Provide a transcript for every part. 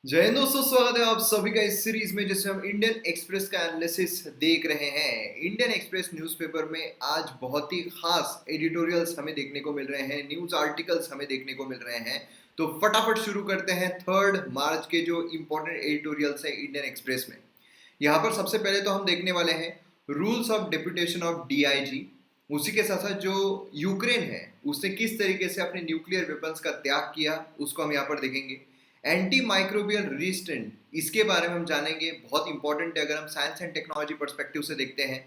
जय हिंद दोस्तों, स्वागत है आप सभी का इस सीरीज में जिसमें हम इंडियन एक्सप्रेस का एनालिसिस देख रहे हैं। इंडियन एक्सप्रेस न्यूज़पेपर में आज बहुत ही खास एडिटोरियल्स हमें देखने को मिल रहे हैं, न्यूज आर्टिकल्स हमें देखने को मिल रहे हैं। तो फटाफट शुरू करते हैं 3 मार्च के जो इंपॉर्टेंट एडिटोरियल्स है इंडियन एक्सप्रेस में। यहाँ पर सबसे पहले तो हम देखने वाले हैं rules of deputation of DIG. उसी के साथ साथ जो यूक्रेन है उसने किस तरीके से अपने न्यूक्लियर वेपन्स का त्याग किया उसको हम यहाँ पर देखेंगे। एंटी माइक्रोबियल रेजिस्टेंट, इसके बारे में हम जानेंगे, बहुत इंपॉर्टेंट है अगर हम साइंस एंड टेक्नोलॉजी पर्सपेक्टिव से देखते हैं।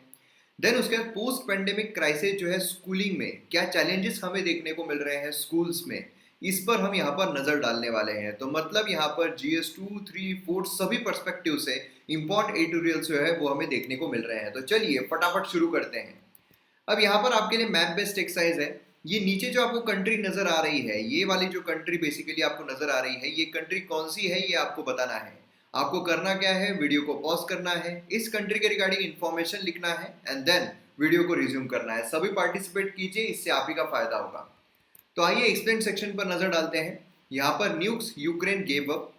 देन उसके बाद पोस्ट पेंडेमिक क्राइसिस जो है स्कूलिंग में क्या चैलेंजेस हमें देखने को मिल रहे हैं स्कूल्स में, इस पर हम यहाँ पर नजर डालने वाले हैं। तो मतलब यहाँ पर GS2, 3, 4 सभी पर्सपेक्टिव से इंपॉर्टेंट एडिटोरियल्स जो है वो हमें देखने को मिल रहे हैं। तो चलिए फटाफट शुरू करते हैं। अब यहाँ पर आपके लिए मैप बेस्ड एक्सरसाइज है। ये नीचे जो आपको कंट्री नजर आ रही है, ये वाली जो कंट्री बेसिकली आपको नजर आ रही है, ये कंट्री कौन सी है ये आपको बताना है। आपको करना क्या है, वीडियो को पॉज करना है, इस कंट्री के रिगार्डिंग इंफॉर्मेशन लिखना है एंड देन वीडियो को रिज्यूम करना है। सभी पार्टिसिपेट कीजिए, इससे आप ही का फायदा होगा। तो आइए एक्सप्लेन सेक्शन पर नजर डालते हैं। यहाँ पर न्यूक्स यूक्रेन गेव अप,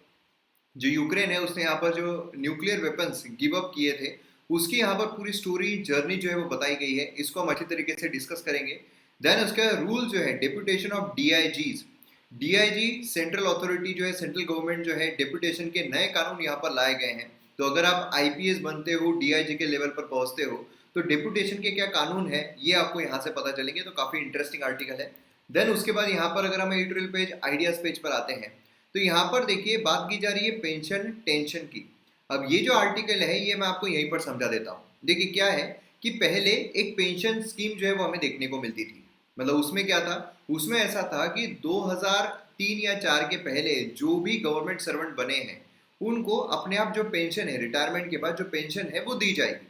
जो यूक्रेन है उसने यहाँ पर जो न्यूक्लियर वेपन्स गिव अप किए थे उसकी यहाँ पर पूरी स्टोरी जर्नी जो है वो बताई गई है। इसको हम अच्छी तरीके से डिस्कस करेंगे। देन उसका रूल जो है deputation of DIGs. DIG central authority जो है, सेंट्रल गवर्नमेंट जो है, डेपुटेशन के नए कानून यहाँ पर लाए गए हैं। तो अगर आप आईपीएस बनते हो, डीआईजी के लेवल पर पहुंचते हो, तो डेपुटेशन के क्या कानून है ये आपको यहाँ से पता चलेंगे। तो काफी इंटरेस्टिंग आर्टिकल है। देन उसके बाद यहाँ पर अगर हम एडिटोरियल पेज आइडियाज पेज पर आते हैं तो यहाँ पर देखिए बात की जा रही है पेंशन टेंशन की। अब ये जो आर्टिकल है ये मैं आपको यहीं पर समझा देता हूँ। देखिए क्या है कि पहले एक पेंशन स्कीम जो है वो हमें देखने को मिलती थी। मतलब उसमें क्या था, उसमें ऐसा था कि 2003 या 4 के पहले जो भी गवर्नमेंट सर्वेंट बने हैं उनको अपने आप जो पेंशन है, रिटायरमेंट के बाद जो पेंशन है वो दी जाएगी।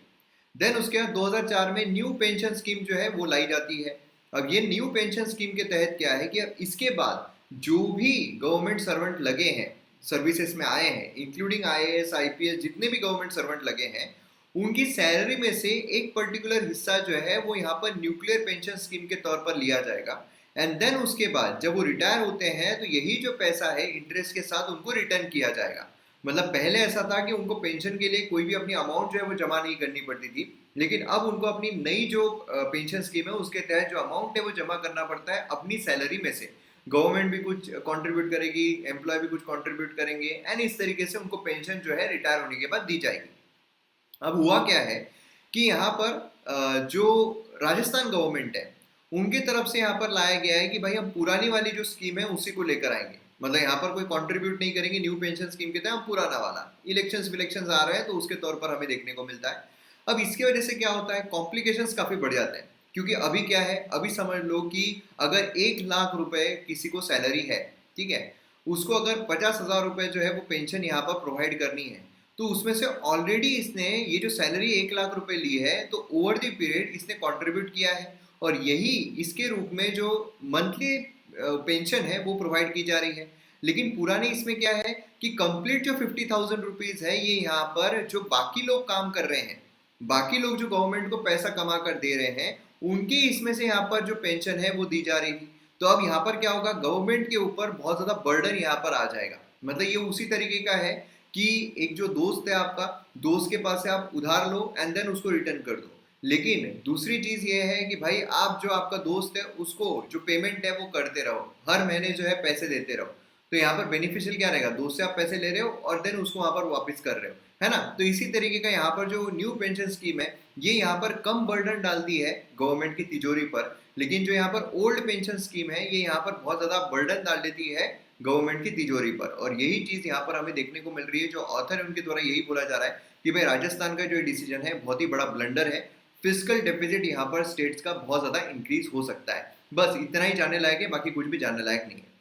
देन उसके बाद 2004 में न्यू पेंशन स्कीम जो है वो लाई जाती है। अब ये न्यू पेंशन स्कीम के तहत क्या है कि अब इसके बाद जो भी गवर्नमेंट सर्वेंट लगे हैं, सर्विसेज में आए हैं, इंक्लूडिंग आईएएस आईपीएस, जितने भी गवर्नमेंट सर्वेंट लगे हैं, उनकी सैलरी में से एक पर्टिकुलर हिस्सा जो है वो यहाँ पर न्यूक्लियर पेंशन स्कीम के तौर पर लिया जाएगा। एंड देन उसके बाद जब वो रिटायर होते हैं तो यही जो पैसा है इंटरेस्ट के साथ उनको रिटर्न किया जाएगा। मतलब पहले ऐसा था कि उनको पेंशन के लिए कोई भी अपनी अमाउंट जो है वो जमा नहीं करनी पड़ती थी, लेकिन अब उनको अपनी नई जो पेंशन स्कीम है उसके तहत जो अमाउंट है वो जमा करना पड़ता है अपनी सैलरी में से। गवर्नमेंट भी कुछ कंट्रीब्यूट करेगी, एम्प्लॉय भी कुछ कंट्रीब्यूट करेंगे एंड इस तरीके से उनको पेंशन जो है रिटायर होने के बाद दी जाएगी। अब हुआ क्या है कि यहाँ पर जो राजस्थान गवर्नमेंट है उनकी तरफ से यहाँ पर लाया गया है कि भाई हम पुरानी वाली जो स्कीम है उसी को लेकर आएंगे। मतलब यहाँ पर कोई कंट्रीब्यूट नहीं करेंगे न्यू पेंशन स्कीम के तहत, हम पुराना वाला, इलेक्शंस विलेक्शंस आ रहे हैं तो उसके तौर पर हमें देखने को मिलता है। अब इसकी वजह से क्या होता है, कॉम्प्लिकेशंस काफी बढ़ जाते हैं। क्योंकि अभी क्या है, अभी समझ लो कि अगर 1 लाख रुपए किसी को सैलरी है, ठीक है, उसको अगर 50,000 रुपए जो है वो पेंशन यहाँ पर प्रोवाइड करनी है, तो उसमें से ऑलरेडी इसने ये जो सैलरी 1 लाख रुपए ली है तो ओवर द पीरियड इसने कंट्रीब्यूट किया है और यही इसके रूप में जो मंथली पेंशन है वो प्रोवाइड की जा रही है। लेकिन पुरानी इसमें क्या है कि कंप्लीट जो 50,000 रुपीज है ये यहाँ पर जो बाकी लोग काम कर रहे हैं, बाकी लोग जो गवर्नमेंट को पैसा कमा कर दे रहे हैं, उनकी इसमें से यहाँ पर जो पेंशन है वो दी जा रही थी। तो अब यहाँ पर क्या होगा, गवर्नमेंट के ऊपर बहुत ज्यादा बर्डन यहाँ पर आ जाएगा। मतलब ये उसी तरीके का है कि एक जो दोस्त है आपका, दोस्त के पास से आप उधार लो एंड देन उसको रिटर्न कर दो। लेकिन दूसरी चीज ये है कि भाई आप जो आपका दोस्त है उसको जो पेमेंट है वो करते रहो, हर महीने जो है पैसे देते रहो। तो यहाँ पर बेनिफिशियल क्या रहेगा, दोस्त से आप पैसे ले रहे हो और देन उसको वहां पर वापस कर रहे हो, है ना। तो इसी तरीके का यहाँ पर जो न्यू पेंशन स्कीम है ये यहाँ पर कम बर्डन डालती है गवर्नमेंट की तिजोरी पर। लेकिन जो यहाँ पर ओल्ड पेंशन स्कीम है ये यहाँ पर बहुत ज्यादा बर्डन डाल देती है गवर्नमेंट की तिजोरी पर। और यही चीज यहाँ पर हमें देखने को मिल रही है। जो ऑथर है उनके द्वारा यही बोला जा रहा है कि भाई राजस्थान का जो डिसीजन है बहुत ही बड़ा ब्लंडर है। फिजिकल डेफिसिट यहाँ पर स्टेट्स का बहुत ज्यादा इंक्रीज हो सकता है। बस इतना ही जानने लायक है, बाकी कुछ भी जानने लायक नहीं है।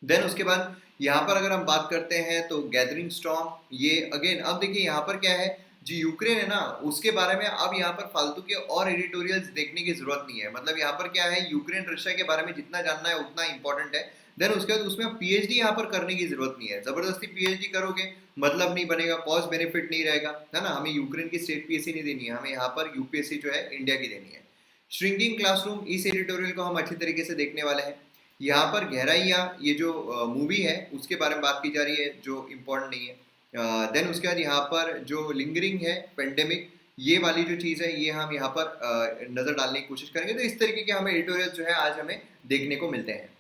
देन उसके बाद यहाँ पर अगर हम बात करते हैं तो गैदरिंग स्टॉर्म, ये अगेन अब देखिए यहाँ पर क्या है, जो यूक्रेन है ना उसके बारे में अब यहाँ पर फालतू के और एडिटोरियल्स देखने की जरूरत नहीं है। मतलब यहाँ पर क्या है, यूक्रेन रशिया के बारे में जितना जानना है उतना इंपॉर्टेंट है। देन उसके बाद उसमें पीएचडी यहाँ पर करने की जरूरत नहीं है। जबरदस्ती पीएचडी करोगे मतलब नहीं बनेगा, कॉस्ट बेनिफिट नहीं रहेगा, है ना। हमें यूक्रेन की स्टेट पीएससी नहीं देनी है, हमें यहाँ पर यूपीएससी जो है इंडिया की देनी है। श्रिंकिंग क्लासरूम, इस एडिटोरियल को हम अच्छी तरीके से देखने वाले हैं। यहाँ पर गहराइयाँ ये जो मूवी है उसके बारे में बात की जा रही है जो इम्पोर्टेंट नहीं है। देन उसके बाद यहाँ पर जो लिंगरिंग है पेंडेमिक, ये वाली जो चीज़ है ये हम यहाँ पर नज़र डालने की कोशिश करेंगे। तो इस तरीके के हमें एडिटोरियल जो है आज हमें देखने को मिलते हैं।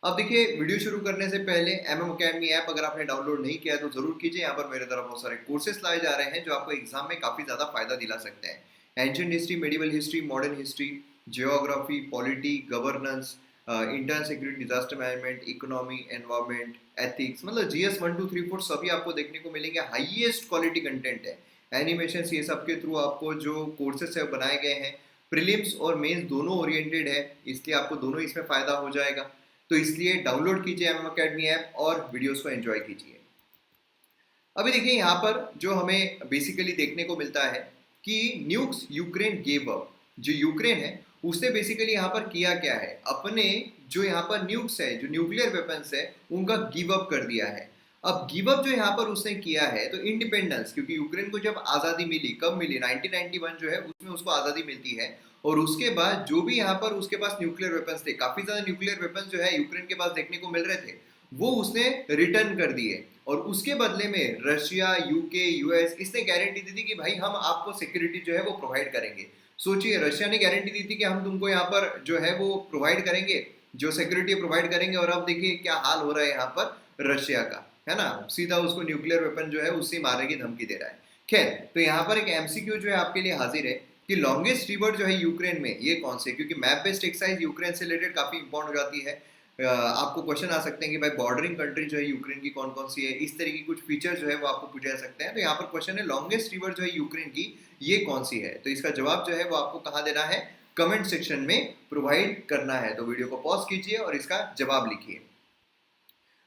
अब देखिए, वीडियो शुरू करने से पहले एमएम अकेडमी ऐप अगर आपने डाउनलोड नहीं किया है तो जरूर कीजिए। यहाँ पर मेरे तरफ बहुत सारे कोर्सेस लाए जा रहे हैं जो आपको एग्जाम में काफ़ी ज़्यादा फायदा दिला सकते हैं। Ancient history, medieval history, modern history, geography, polity, governance, internal security, disaster management, economy, environment, ethics, मतलब जीएस 1 2 3 4 सभी आपको देखने को मिलेंगे। हाईएस्ट क्वालिटी कंटेंट है। एनिमेशन ये सब के थ्रू आपको जो कोर्सेस है बनाए गए हैं, प्रीलिम्स और मेंस दोनों ओरिएंटेड है, इसलिए आपको दोनों इसमें फ़ायदा हो जाएगा। तो इसलिए डाउनलोड कीजिए एमएम अकेडमी ऐप और वीडियोस को एंजॉय कीजिए। अभी देखिए यहाँ पर जो हमें बेसिकली देखने को मिलता है कि न्यूक्स यूक्रेन गेव अप। जो यूक्रेन है उसने बेसिकली यहाँ पर किया क्या है, अपने जो यहाँ पर न्यूक्स है, जो न्यूक्लियर वेपन्स है, उनका गिव अप कर दिया है। अब गिव अप जो यहाँ पर उसने किया है तो इंडिपेंडेंस, क्योंकि यूक्रेन को जब आज़ादी मिली, कब मिली, 1991 जो है उसमें उसको आज़ादी मिलती है। और उसके बाद जो भी यहाँ पर उसके पास न्यूक्लियर वेपन्स थे, काफ़ी ज़्यादा न्यूक्लियर वेपन्स जो है यूक्रेन के पास देखने को मिल रहे थे, वो उसने रिटर्न कर दिए। और उसके बदले में रशिया, यूके, यूएस इसने गारंटी दी थी कि भाई हम आपको सिक्योरिटी जो है वो प्रोवाइड करेंगे। सोचिए, रशिया ने गारंटी दी थी कि हम तुमको यहाँ पर जो है वो प्रोवाइड करेंगे, जो सिक्योरिटी प्रोवाइड करेंगे, और अब देखिए क्या हाल हो रहा है यहाँ पर रशिया का, है ना। सीधा उसको न्यूक्लियर वेपन जो है उससे मारने की धमकी दे रहा है। खैर, तो यहाँ पर एक एमसीक्यू जो है आपके लिए हाजिर है कि लॉन्गेस्ट रिवर जो है यूक्रेन में ये कौन से, क्योंकि मैप बेस्ड एक्सरसाइज यूक्रेन से रिलेटेड काफी इंपॉर्टेंट हो जाती है। आपको क्वेश्चन आ सकते हैं कि भाई बॉर्डरिंग कंट्री जो है यूक्रेन की कौन कौन सी है, इस तरीके की कुछ फीचर जो है वो आपको पूछे जा सकते हैं। तो यहाँ पर क्वेश्चन है लॉन्गेस्ट रिवर जो है यूक्रेन की ये कौन सी है। तो इसका जवाब जो है वो आपको कहाँ देना है, कमेंट सेक्शन में प्रोवाइड करना है। तो वीडियो को पॉज कीजिए और इसका जवाब लिखिए।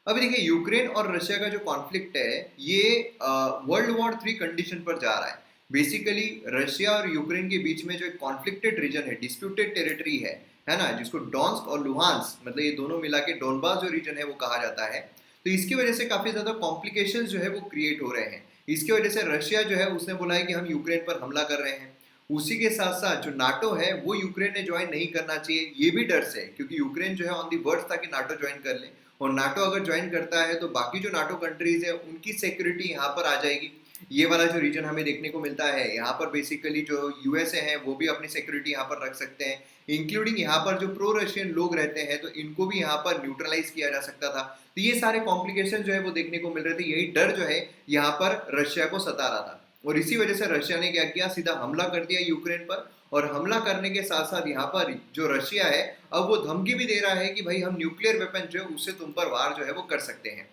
अभी देखिए, यूक्रेन और रशिया का जो कॉन्फ्लिक्ट है ये वर्ल्ड वॉर 3 कंडीशन पर जा रहा है। बेसिकली रशिया और यूक्रेन के बीच में जो एक कॉन्फ्लिक्टेड रीजन है, डिस्प्यूटेड टेरिटरी है ना, जिसको डॉन्स्क और लुहांस्क, मतलब ये दोनों मिला के डोनबास जो रीजन है वो कहा जाता है। तो इसकी वजह से काफी ज्यादा कॉम्प्लिकेशन जो है वो क्रिएट हो रहे हैं। इसकी वजह से रशिया जो है उसने बोला है कि हम यूक्रेन पर हमला कर रहे हैं। उसी के साथ साथ जो नाटो है वो यूक्रेन ने ज्वाइन नहीं करना चाहिए, ये भी डर से, क्योंकि यूक्रेन जो है ऑन दी वर्ड्स था कि नाटो ज्वाइन कर ले, और नाटो अगर ज्वाइन करता है तो बाकी जो नाटो कंट्रीज है उनकी सिक्योरिटी यहाँ पर आ जाएगी। ये वाला जो रीजन हमें देखने को मिलता है, यहाँ पर बेसिकली जो यूएसए है वो भी अपनी सिक्योरिटी यहाँ पर रख सकते हैं, इंक्लूडिंग यहाँ पर जो प्रो रशियन लोग रहते हैं तो इनको भी यहाँ पर न्यूट्रलाइज किया जा सकता था। तो ये सारे कॉम्प्लिकेशन जो है वो देखने को मिल रहे थे, यही डर जो है यहाँ पर रशिया को सता रहा था। और इसी वजह से रशिया ने क्या किया, सीधा हमला कर दिया यूक्रेन पर। और हमला करने के साथ साथ यहाँ पर जो रशिया है अब वो धमकी भी दे रहा है कि भाई हम न्यूक्लियर वेपन जो है उससे तुम पर वार जो है वो कर सकते हैं।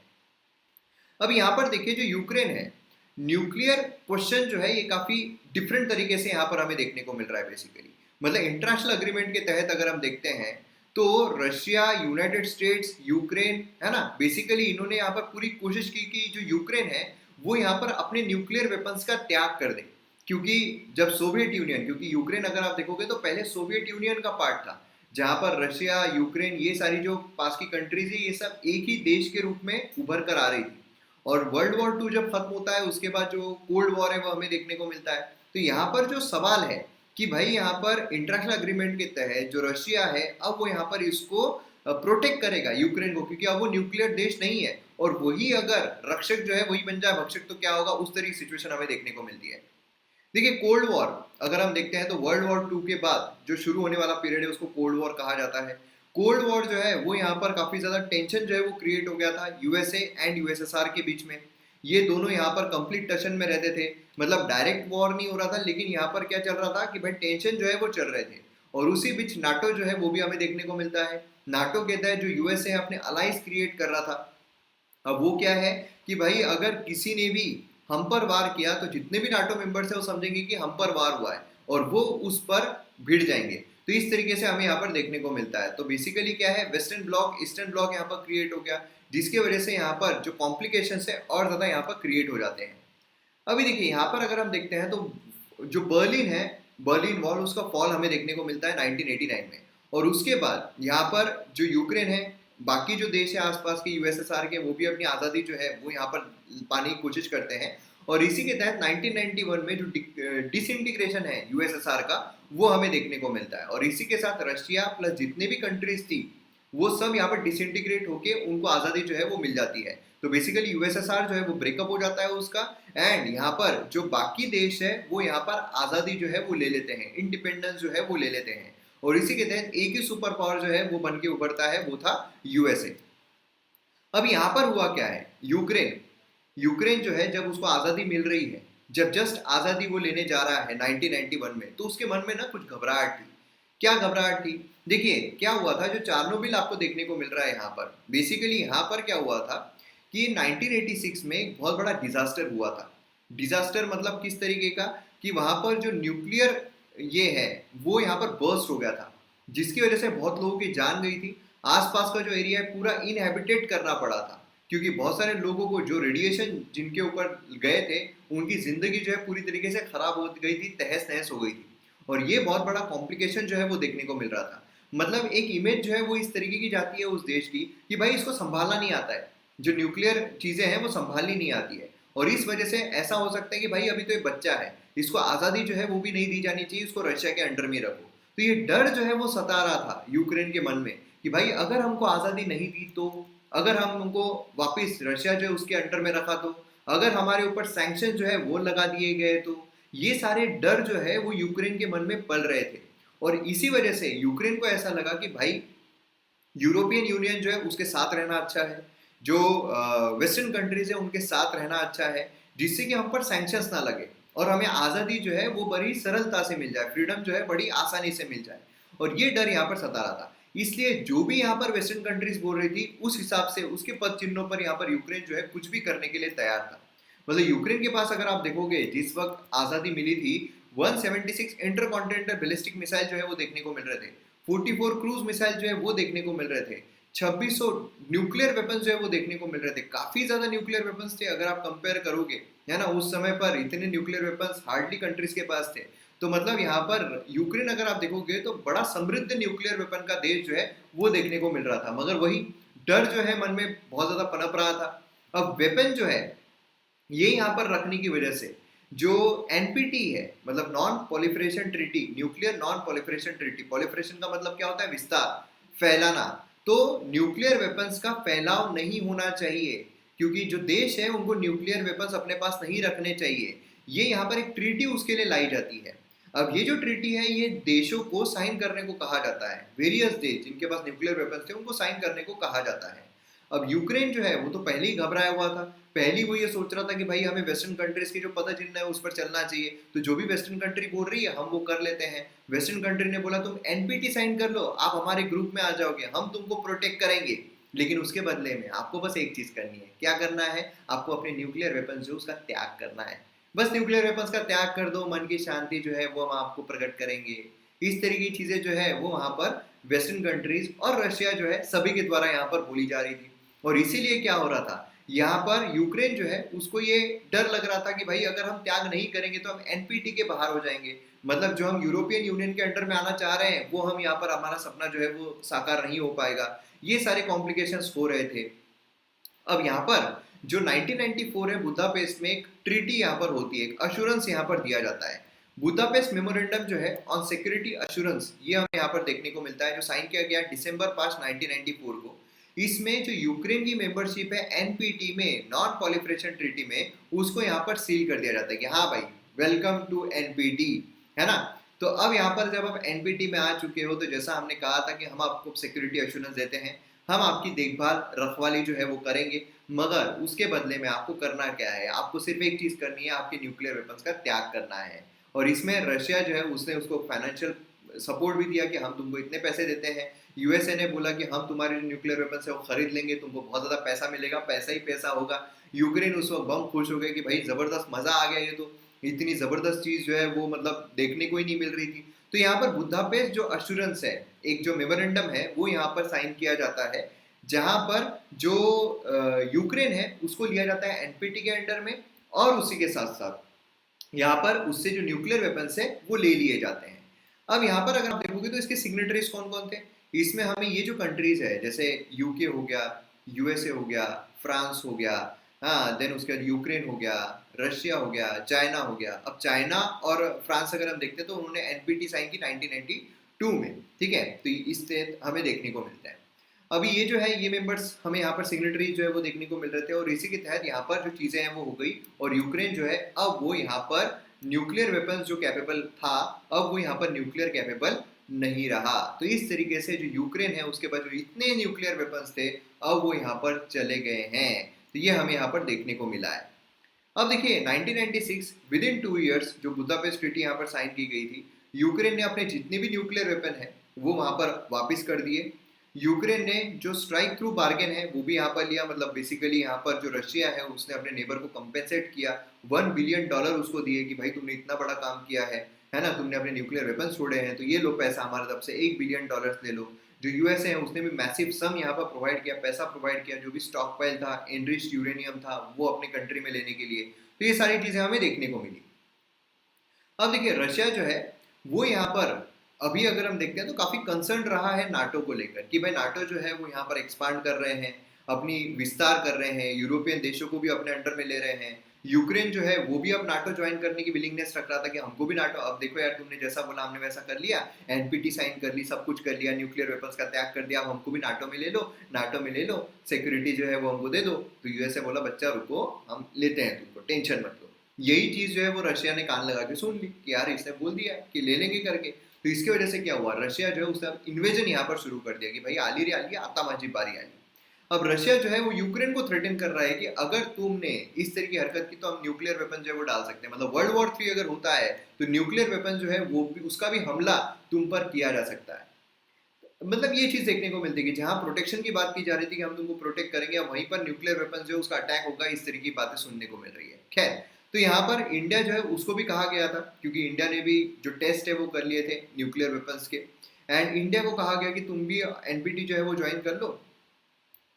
अब यहाँ पर देखिए, जो यूक्रेन है, न्यूक्लियर क्वेश्चन जो है ये काफी डिफरेंट तरीके से यहाँ पर हमें देखने को मिल रहा है। बेसिकली मतलब इंटरनेशनल अग्रीमेंट के तहत अगर हम देखते हैं तो रशिया, यूनाइटेड स्टेट्स, यूक्रेन, है ना, बेसिकली इन्होंने यहाँ पर पूरी कोशिश की कि जो यूक्रेन है वो यहाँ पर अपने न्यूक्लियर वेपन्स का त्याग कर दे। क्योंकि जब सोवियत यूनियन, क्योंकि यूक्रेन अगर आप देखोगे तो पहले सोवियत यूनियन का पार्ट था, जहां पर रशिया, यूक्रेन, ये सारी जो पास की कंट्रीज है ये सब एक ही देश के रूप में उभर कर आ रही थी। और वर्ल्ड वॉर 2 जब खत्म होता है उसके बाद जो कोल्ड वॉर है वो हमें देखने को मिलता है। तो यहाँ पर जो सवाल है कि भाई यहाँ पर इंटरनेशनल अग्रीमेंट के तहत जो रशिया है अब वो यहाँ पर इसको प्रोटेक्ट करेगा यूक्रेन को, क्योंकि अब वो न्यूक्लियर देश नहीं है। और वही अगर रक्षक जो है वही बन जाए भक्षक तो क्या होगा, उस तरह की सिचुएशन हमें देखने को मिलती है। देखिए, कोल्ड वॉर अगर हम देखते हैं तो वर्ल्ड वॉर 2 के बाद जो शुरू होने वाला पीरियड है उसको कोल्ड वॉर कहा जाता है। कोल्ड वॉर जो है वो यहाँ पर काफी ज्यादा टेंशन जो है वो क्रिएट हो गया था यूएसए एंड यूएसएसआर के बीच में। ये दोनों यहाँ पर कंप्लीट टेंशन में रहते थे, मतलब डायरेक्ट वॉर नहीं हो रहा था, लेकिन यहाँ पर क्या चल रहा था कि भाई टेंशन जो है वो चल रहे थे। और उसी बीच नाटो जो है वो भी हमें देखने को मिलता है। नाटो के तहत जो यूएसए अपने अलायंस क्रिएट कर रहा था, अब वो क्या है कि भाई अगर किसी ने भी हम पर वार किया तो जितने भी नाटो मेंबर्स हैं वो समझेंगे कि हम पर वार हुआ है और वो उस पर भिड़ जाएंगे। तो इस तरीके से हमें यहाँ पर देखने को मिलता है। तो बेसिकली क्या है, वेस्टर्न ब्लॉक ईस्टर्न ब्लॉक यहाँ पर क्रिएट हो गया, जिसकी वजह से यहाँ पर जो कॉम्प्लिकेशन है और ज्यादा यहाँ पर क्रिएट हो जाते हैं। अभी देखिए, यहाँ पर अगर हम देखते हैं तो जो बर्लिन है, बर्लिन वॉल, उसका फॉल हमें देखने को मिलता है 1989 में। और उसके बाद यहाँ पर जो यूक्रेन है, बाकी जो देश है आसपास के यूएसएसआर के, वो भी अपनी आज़ादी जो है वो यहाँ पर पाने की कोशिश करते हैं। और इसी के तहत 1991 में जो डिसइंटीग्रेशन है यूएसएसआर का वो हमें देखने को मिलता है। और इसी के साथ रशिया प्लस जितने भी कंट्रीज थी वो सब यहाँ पर डिसइंटीग्रेट होके उनको आज़ादी जो है वो मिल जाती है। तो बेसिकली यूएसएसआर जो है वो ब्रेकअप हो जाता है उसका, एंड यहाँ पर जो बाकी देश है वो यहाँ पर आज़ादी जो है वो ले लेते हैं, इंडिपेंडेंस जो है वो ले लेते हैं। और इसी के तहत एक ही सुपर पावर जो है वो बन के उभरता है, वो था यूएसए। अब यहाँ पर हुआ क्या है, यूक्रेन यूक्रेन जो है जब उसको आज़ादी मिल रही है, जब जस्ट आज़ादी वो लेने जा रहा है 1991 में, तो उसके मन में ना कुछ घबराहट थी। क्या घबराहट थी? देखिए क्या हुआ था, जो चार्नोबिल आपको देखने को मिल रहा है यहाँ पर, बेसिकली यहाँ पर क्या हुआ था कि 1986 में एक बहुत बड़ा डिजास्टर हुआ था। डिजास्टर मतलब किस तरीके का, कि वहां पर जो न्यूक्लियर ये है वो यहाँ पर बर्स्ट हो गया था, जिसकी वजह से बहुत लोगों की जान गई थी। आसपास का जो एरिया है पूरा इनहेबिटेड करना पड़ा था, क्योंकि बहुत सारे लोगों को जो रेडिएशन जिनके ऊपर गए थे, उनकी जिंदगी जो है पूरी तरीके से खराब हो गई थी, तहस नहस हो गई थी। और ये बहुत बड़ा कॉम्प्लिकेशन जो है वो देखने को मिल रहा था। मतलब एक इमेज जो है वो इस तरीके की जाती है उस देश की कि भाई इसको संभालना नहीं आता है, जो न्यूक्लियर चीजें हैं वो संभालनी नहीं आती है। और इस वजह से ऐसा हो सकता है कि भाई अभी तो ये बच्चा है, इसको आज़ादी जो है वो भी नहीं दी जानी चाहिए, इसको रशिया के अंडर में रखो। तो ये डर जो है वो सता रहा था यूक्रेन के मन में कि भाई अगर हमको आज़ादी नहीं दी तो, अगर हम उनको वापस रशिया जो है उसके अंडर में रखा तो, अगर हमारे ऊपर सैंक्शन जो है वो लगा दिए गए तो, ये सारे डर जो है वो यूक्रेन के मन में पल रहे थे। और इसी वजह से यूक्रेन को ऐसा लगा कि भाई यूरोपियन यूनियन जो है उसके साथ रहना अच्छा है, जो वेस्टर्न कंट्रीज है उनके साथ रहना अच्छा है, जिससे कि हम पर सैंक्शंस ना लगे और हमें आज़ादी जो है वो बड़ी सरलता से मिल जाए, फ्रीडम जो है बड़ी आसानी से मिल जाए। और ये डर यहाँ पर सता रहा था। इसलिए जो भी यहाँ पर वेस्टर्न कंट्रीज बोल रही थी उस हिसाब से उसके पद चिन्हों पर यहाँ पर यूक्रेन जो है कुछ भी करने के लिए तैयार था। मतलब यूक्रेन के पास अगर आप देखोगे जिस वक्त आज़ादी मिली थी, 176 इंटरकॉन्टिनेंटल बैलिस्टिक मिसाइल जो है वो देखने को मिल रहे थे, 44 क्रूज मिसाइल जो है वो देखने को मिल रहे थे, 2600 न्यूक्लियर वेपन्स जो है वो देखने को मिल रहे थे। काफी ज्यादा न्यूक्लियर वेपन्स थे अगर आप कंपेयर करोगे, है ना। उस समय पर इतने न्यूक्लियर वेपन्स हार्डली कंट्रीज के पास थे। तो मतलब यहाँ पर यूक्रेन अगर आप देखोगे तो बड़ा समृद्ध न्यूक्लियर वेपन का देश जो है वो देखने को मिल रहा था, मगर वही डर जो है मन में बहुत ज्यादा पनप रहा था। अब वेपन जो है ये यहाँ पर रखने की वजह से जो एनपीटी है, मतलब non proliferation treaty, nuclear non proliferation treaty, proliferation का मतलब क्या होता है, विस्तार, फैलाना। तो न्यूक्लियर वेपन्स का फैलाव नहीं होना चाहिए, क्योंकि जो देश है उनको न्यूक्लियर वेपन्स अपने पास नहीं रखने चाहिए। ये यहाँ पर एक ट्रीटी उसके लिए लाई जाती है। अब ये जो ट्रीटी है ये देशों को साइन करने को कहा जाता है, वेरियस देश जिनके पास न्यूक्लियर वेपन्स थे उनको साइन करने को कहा जाता है। अब यूक्रेन जो है वो तो पहले ही घबराया हुआ था, पहली वो ये सोच रहा था कि भाई हमें वेस्टर्न कंट्रीज की जो पता चिन्ह है उस पर चलना चाहिए, तो जो भी वेस्टर्न कंट्री बोल रही है हम वो कर लेते हैं। वेस्टर्न कंट्री ने बोला तुम एनपीटी साइन कर लो, आप हमारे ग्रुप में आ जाओगे, हम तुमको प्रोटेक्ट करेंगे, लेकिन उसके बदले में आपको बस एक चीज करनी है। क्या करना है? आपको अपने न्यूक्लियर वेपन्स जो उसका त्याग करना है। बस न्यूक्लियर वेपन्स का त्याग कर दो, मन की शांति जो है वो हम आपको प्रकट करेंगे। इस तरह की चीजें जो है वो वहां पर वेस्टर्न कंट्रीज और रशिया जो है सभी के द्वारा यहाँ पर बोली जा रही थी। और इसीलिए क्या हो रहा था, यहाँ पर यूक्रेन जो है उसको ये डर लग रहा था कि भाई अगर हम त्याग नहीं करेंगे तो हम एनपीटी के बाहर हो जाएंगे, मतलब जो हम यूरोपियन यूनियन के अंडर में आना चाह रहे हैं वो हम यहाँ पर, हमारा सपना जो है वो साकार नहीं हो पाएगा। ये सारे कॉम्प्लिकेशंस हो रहे थे। अब यहाँ पर जो 1994 है, बुदापेस्ट में एक ट्रीटी यहाँ पर होती है, एक अश्योरेंस यहाँ पर दिया जाता है। बुदापेस्ट मेमोरेंडम जो है ऑन सिक्योरिटी अश्योरेंस, ये हमें यहाँ पर देखने को मिलता है, जो साइन किया गया दिसंबर 5 1994 को। इसमें जो यूक्रेन की मेंबरशिप है एनपीटी में, नॉन पॉलिफरेशन ट्रीटी में, उसको यहाँ पर सील कर दिया जाता है कि हाँ भाई वेलकम टू एनपीटी, है ना। तो अब यहाँ पर जब आप एनपीटी में आ चुके हो तो जैसा हमने कहा था कि हम आपको सिक्योरिटी अश्योरेंस देते हैं, हम आपकी देखभाल रखवाली जो है वो करेंगे, मगर उसके बदले में आपको करना क्या है, आपको सिर्फ एक चीज करनी है, आपके न्यूक्लियर वेपन्स का त्याग करना है। और इसमें रशिया जो है उसने उसको फाइनेंशियल सपोर्ट भी दिया कि हम तुमको इतने पैसे देते हैं। यूएसए ने बोला कि हम तुम्हारे जो न्यूक्लियर वेपन्स है वो खरीद लेंगे, तुमको बहुत ज्यादा पैसा मिलेगा, पैसा ही पैसा होगा। यूक्रेन उस वक्त बम खुश हो गए कि भाई जबरदस्त मजा आ गया, ये तो इतनी जबरदस्त चीज जो है वो मतलब देखने को ही नहीं मिल रही थी। तो यहाँ पर बुदापेस्ट जो अश्योरेंस है, एक जो मेमोरेंडम है वो यहाँ पर साइन किया जाता है, जहां पर जो यूक्रेन है उसको लिया जाता है एनपीटी के अंडर में, और उसी के साथ साथ यहाँ पर उससे जो न्यूक्लियर वेपन्स है वो ले लिए जाते हैं। अब यहाँ पर अगर आप देखोगे तो इसके सिग्नेटरीज कौन कौन थे, इसमें हमें ये जो कंट्रीज है जैसे यूके हो गया, यूएसए हो गया, फ्रांस हो गया, हाँ, देन उसके बाद यूक्रेन हो गया, रशिया हो गया, चाइना हो गया। अब चाइना और फ्रांस अगर हम देखते हैं तो उन्होंने एनपीटी साइन की 1992 में, ठीक है, तो इससे हमें देखने को मिलता है। अभी ये जो है ये मेंबर्स हमें यहाँ पर सिग्नेटरी जो है वो देखने को मिल रहे थे और इसी के तहत यहाँ पर जो चीज़ें हैं वो हो गई और यूक्रेन जो है अब वो यहाँ पर न्यूक्लियर वेपन्स जो कैपेबल था अब वो यहाँ पर न्यूक्लियर कैपेबल नहीं रहा। तो इस तरीके से जो यूक्रेन है उसके पास जो इतने न्यूक्लियर वेपन्स थे अब वो यहाँ पर चले गए हैं। तो ये हमें यहाँ पर देखने को मिला है। अब देखिए 1996 विद इन 2 इयर्स जो बुदापेस्ट ट्रीटी यहाँ पर साइन की गई थी, यूक्रेन ने अपने जितने भी न्यूक्लियर वेपन है वो वहां पर वापस कर दिए। यूक्रेन ने जो स्ट्राइक थ्रू बार्गेन है वो भी यहाँ पर लिया, मतलब बेसिकली यहाँ पर जो रशिया है उसने अपने नेबर को कंपेंसेट किया, $1 बिलियन उसको दिए कि भाई तुमने इतना बड़ा काम किया है ना, तुमने अपने न्यूक्लियर वेपन छोड़े हैं तो ये लो पैसा हमारे तरफ से $1 बिलियन ले लो। जो यूएसए है उसने भी मैसिव सम यहाँ पर प्रोवाइड किया, पैसा प्रोवाइड किया, जो भी स्टॉक पाइल था एनरिच्ड यूरेनियम था वो अपने कंट्री में लेने के लिए। तो ये सारी चीजें हमें देखने को मिली। अब देखिए रशिया जो है वो यहाँ पर अभी अगर हम देखते हैं तो काफी कंसर्न रहा है नाटो को लेकर कि भाई नाटो जो है वो यहाँ पर एक्सपांड कर रहे हैं, अपनी विस्तार कर रहे हैं, यूरोपियन देशों को भी अपने अंडर में ले रहे हैं। यूक्रेन जो है वो भी अब नाटो ज्वाइन करने की विलिंगनेस रख रहा था कि हमको भी नाटो, अब देखो यार तुमने जैसा बोला हमने वैसा कर लिया, एनपीटी साइन कर ली, सब कुछ कर लिया, न्यूक्लियर वेपन्स का त्याग कर दिया, अब हमको भी नाटो में ले लो, नाटो में ले लो, सिक्योरिटी जो है वो हमको दे दो। तो यूएसए बोला बच्चा रुको हम लेते हैं तुमको, टेंशन मत लो। यही चीज जो है वो रशिया ने कान लगा के सुन ली कि यार इसने बोल दिया कि ले लेंगे करके। तो इसकी वजह से क्या हुआ, रशिया जो है उसने इन्वेजन यहाँ पर शुरू कर दिया कि भाई आली रे आली आता माझी बारी आली। अब रशिया जो है वो यूक्रेन को थ्रेटन कर रहा है कि अगर तुमने इस तरह की हरकत की तो हम न्यूक्लियर वेपन जो है वो डाल सकते हैं, मतलब वर्ल्ड वॉर 3 अगर होता है तो न्यूक्लियर वेपन जो है वो भी उसका भी हमला तुम पर किया जा सकता है। मतलब ये चीज देखने को मिलती है कि जहां प्रोटेक्शन की बात की जा रही थी कि हम तुमको प्रोटेक्ट करेंगे, अब वहीं पर न्यूक्लियर वेपन जो है उसका अटैक होगा, इस तरह की बातें सुनने को मिल रही है। खैर, तो यहाँ पर इंडिया जो है उसको भी कहा गया था क्योंकि इंडिया ने भी जो टेस्ट है वो कर लिए थे न्यूक्लियर वेपन्स के, एंड इंडिया को कहा गया कि तुम भी एनपीटी जो है वो ज्वाइन कर लो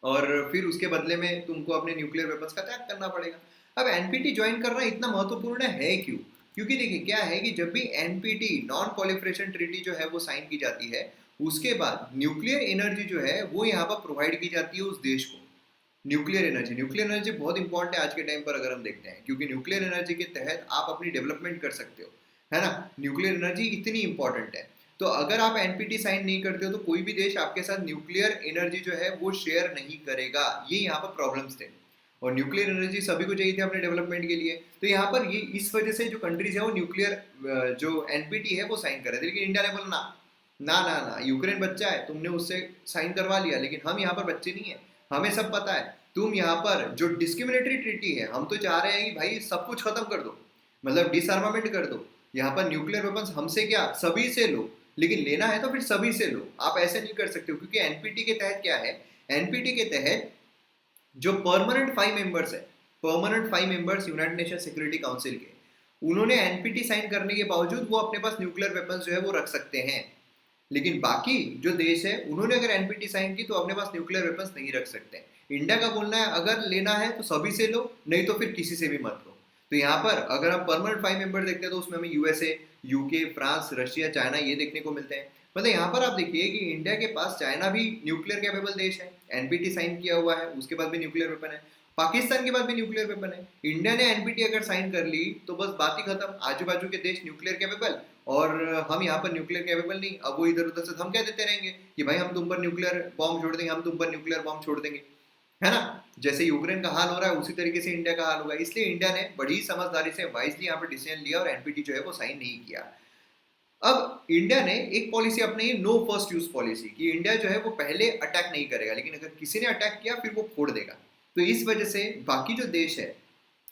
और फिर उसके बदले में तुमको अपने न्यूक्लियर वेपन्स का त्याग करना पड़ेगा। अब एनपीटी ज्वाइन करना इतना महत्वपूर्ण है क्यों? क्योंकि देखिए क्या है कि जब भी एनपीटी नॉन प्रोलिफरेशन ट्रीटी जो है वो साइन की जाती है उसके बाद न्यूक्लियर एनर्जी जो है वो यहाँ पर प्रोवाइड की जाती है उस देश को। न्यूक्लियर एनर्जी बहुत इंपॉर्टेंट है आज के टाइम पर अगर हम देखते हैं, क्योंकि न्यूक्लियर एनर्जी के तहत आप अपनी डेवलपमेंट कर सकते हो, है ना। न्यूक्लियर एनर्जी इतनी इंपॉर्टेंट है, तो अगर आप एनपीटी साइन नहीं करते हो तो कोई भी देश आपके साथ न्यूक्लियर एनर्जी जो है वो शेयर नहीं करेगा। ये यहाँ पर प्रॉब्लम्स थे और न्यूक्लियर एनर्जी सभी को चाहिए थी अपने डेवलपमेंट के लिए। तो यहाँ पर ये इस वजह से जो कंट्रीज है वो न्यूक्लियर जो एनपीटी है वो साइन कर रहे थे, लेकिन इंडिया ने बोला ना ना ना ना, यूक्रेन बच्चा है, तुमने उससे साइन करवा लिया, लेकिन हम यहाँ पर बच्चे नहीं है, हमें सब पता है। तुम यहाँ पर जो डिस्क्रिमिनेटरी ट्रीटी है, हम तो चाह रहे हैं कि भाई सब कुछ खत्म कर दो, मतलब डिसआर्मामेंट कर दो, यहाँ पर न्यूक्लियर वेपन्स हमसे क्या सभी से लो, लेकिन लेना है तो फिर सभी से लो, आप ऐसे नहीं कर सकते हो। क्योंकि एनपीटी के तहत क्या है, एनपीटी के तहत जो permanent 5 members United nation security council के, उन्होंने एनपीटी साइन करने के बावजूद वो अपने पास न्यूक्लियर वेपन्स जो है वो रख सकते हैं, लेकिन बाकी जो देश है उन्होंने अगर एनपीटी साइन की तो अपने पास न्यूक्लियर वेपन्स नहीं रख सकते। इंडिया का बोलना है अगर लेना है तो सभी से लो, नहीं तो फिर किसी से भी मत लो। तो यहाँ पर अगर हम परमानेंट 5 मेंबर देखते हैं तो उसमें हमें USA, UK, France, Russia, China ये देखने को मिलते हैं। मतलब यहाँ पर आप देखिए कि इंडिया के पास चाइना भी न्यूक्लियर कैपेबल देश है, एनपीटी साइन किया हुआ है, उसके बाद भी न्यूक्लियर वेपन है। पाकिस्तान के पास भी न्यूक्लियर वेपन है। इंडिया ने एनपीटी अगर साइन कर ली तो बस बात ही खत्म, आजू बाजू के देश न्यूक्लियर कैपेबल और हम यहाँ पर न्यूक्लियर कैपेबल नहीं। अब वो इधर उधर से धमकियां देते रहेंगे कि भाई हम तुम पर न्यूक्लियर बॉम्ब छोड़ देंगे, हम तुम पर न्यूक्लियर बॉम्ब छोड़ देंगे, है ना। जैसे यूक्रेन का हाल हो रहा है उसी तरीके से इंडिया का हाल होगा। इसलिए इंडिया ने बड़ी समझदारी से वाइजली यहाँ पर डिसीजन लिया और एनपीटी जो है वो साइन नहीं किया। अब इंडिया ने एक पॉलिसी अपनी, नो फर्स्ट यूज पॉलिसी, कि इंडिया जो है वो पहले अटैक नहीं करेगा, लेकिन अगर किसी ने अटैक किया फिर वो फोड़ देगा। तो इस वजह से बाकी जो देश है,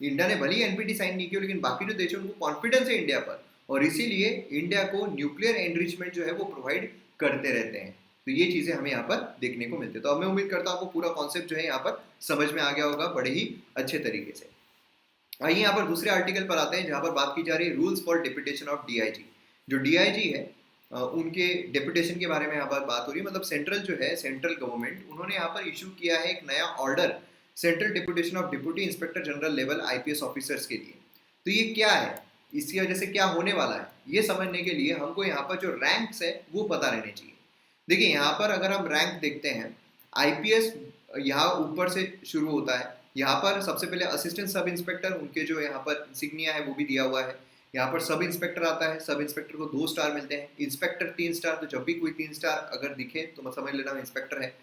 इंडिया ने भले ही एनपीटी साइन नहीं किया लेकिन बाकी जो देश है उनको कॉन्फिडेंस है इंडिया पर, और इसीलिए इंडिया को न्यूक्लियर एनरिचमेंट जो है वो प्रोवाइड करते रहते हैं। तो ये चीजें हमें यहाँ पर देखने को मिलती है। तो अब मैं उम्मीद करता हूँ आपको पूरा कॉन्सेप्ट जो है यहाँ पर समझ में आ गया होगा बड़े ही अच्छे तरीके से। आइए यहाँ पर दूसरे आर्टिकल पर आते हैं जहाँ पर बात की जा रही है rules for deputation of DIG. जो डीआईजी है उनके डेपुटेशन के बारे में यहाँ पर बात हो रही है। मतलब सेंट्रल जो है, सेंट्रल गवर्नमेंट, उन्होंने यहाँ पर इशू किया है एक नया order central deputation of deputy inspector general level IPS officers के लिए। तो ये क्या है, इसकी वजह से क्या होने वाला है, ये समझने के लिए हमको यहाँ पर जो रैंक्स है वो पता रहने चाहिए। देखिए यहाँ पर अगर हम रैंक देखते हैं, आईपीएस यहाँ ऊपर से शुरू होता है। यहाँ पर सबसे पहले असिस्टेंट सब इंस्पेक्टर, उनके जो यहाँ पर इंसिग्निया है वो भी दिया हुआ है। यहाँ पर सब इंस्पेक्टर आता है, सब इंस्पेक्टर को 2 स्टार मिलते हैं, इंस्पेक्टर 3 स्टार। तो जब भी कोई 3 स्टार अगर दिखे तो समझ लेना इंस्पेक्टर है।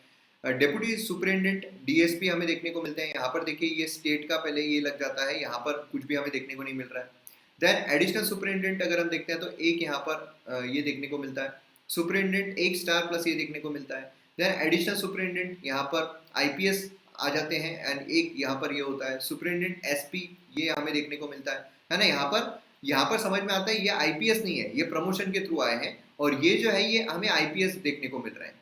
डेप्यूटी सुपरिटेंडेंट डीएसपी हमें देखने को मिलते हैं। यहाँ पर देखिए ये स्टेट का पहले ये लग जाता है, यहाँ पर कुछ भी हमें देखने को नहीं मिल रहा है। देन एडिशनल सुपरिटेंडेंट अगर हम देखते हैं तो एक यहाँ पर ये देखने को मिलता है, सुपरिटेंडेंट एक स्टार प्लस ये देखने को मिलता है। देन एडिशनल सुपरिटेंडेंट यहाँ पर आईपीएस आ जाते हैं एंड एक यहाँ पर ये होता है सुपरिटेंडेंट एसपी, ये हमें देखने को मिलता है ना। यहाँ पर समझ में आता है ये आईपीएस नहीं है, ये प्रमोशन के थ्रू आए हैं और ये जो है ये हमें आईपीएस देखने को मिल रहे हैं।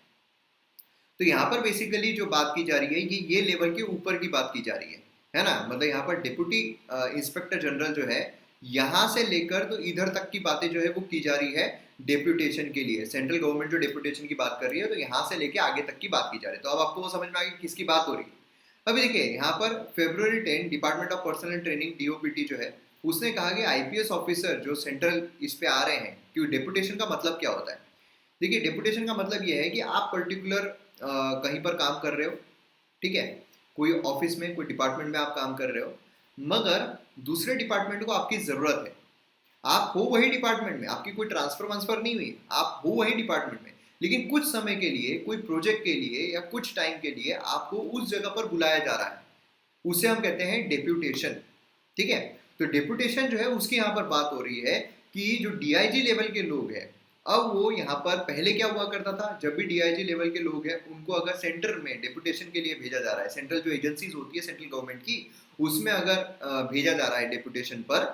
तो यहाँ पर बेसिकली जो बात की जा रही है ये लेवल के ऊपर की बात की जा रही है ना। मतलब यहाँ पर डिप्टी इंस्पेक्टर जनरल जो है यहाँ से लेकर तो इधर तक की बातें जो है वो की जा रही है डेप्यूटेशन के लिए। सेंट्रल गवर्नमेंट जो डेप्यूटेशन की बात कर रही है तो यहाँ से लेके आगे तक की बात की जा रही है। तो अब आपको वो समझ में आ गया किसकी बात हो रही है। अभी देखिए यहाँ पर February 10 department of personal training DOPT जो है उसने कहा कि आईपीएस ऑफिसर जो सेंट्रल इस पे आ रहे हैं, क्योंकि डेप्यूटेशन का मतलब क्या होता है। देखिए डेप्यूटेशन का मतलब ये है कि आप पर्टिकुलर कहीं पर काम कर रहे हो, ठीक है, कोई ऑफिस में कोई डिपार्टमेंट में आप काम कर रहे हो, मगर दूसरे डिपार्टमेंट को आपकी ज़रूरत है। आप हो वही डिपार्टमेंट में, आपकी कोई ट्रांसफर वांसफर नहीं हुई, आप हो वही डिपार्टमेंट में, लेकिन कुछ समय के लिए कोई प्रोजेक्ट के लिए या कुछ टाइम के लिए आपको उस जगह पर बुलाया जा रहा है, उसे हम कहते हैं डेप्यूटेशन। ठीक है, तो डेप्यूटेशन जो है उसकी यहाँ पर बात हो रही है कि जो डीआईजी लेवल के लोग हैं, अब वो यहाँ पर पहले क्या हुआ करता था, जब भी डीआईजी लेवल के लोग हैं उनको अगर सेंटर में डेप्यूटेशन के लिए भेजा जा रहा है, सेंट्रल जो एजेंसीज होती है सेंट्रल गवर्नमेंट की, उसमें अगर भेजा जा रहा है डेप्यूटेशन पर,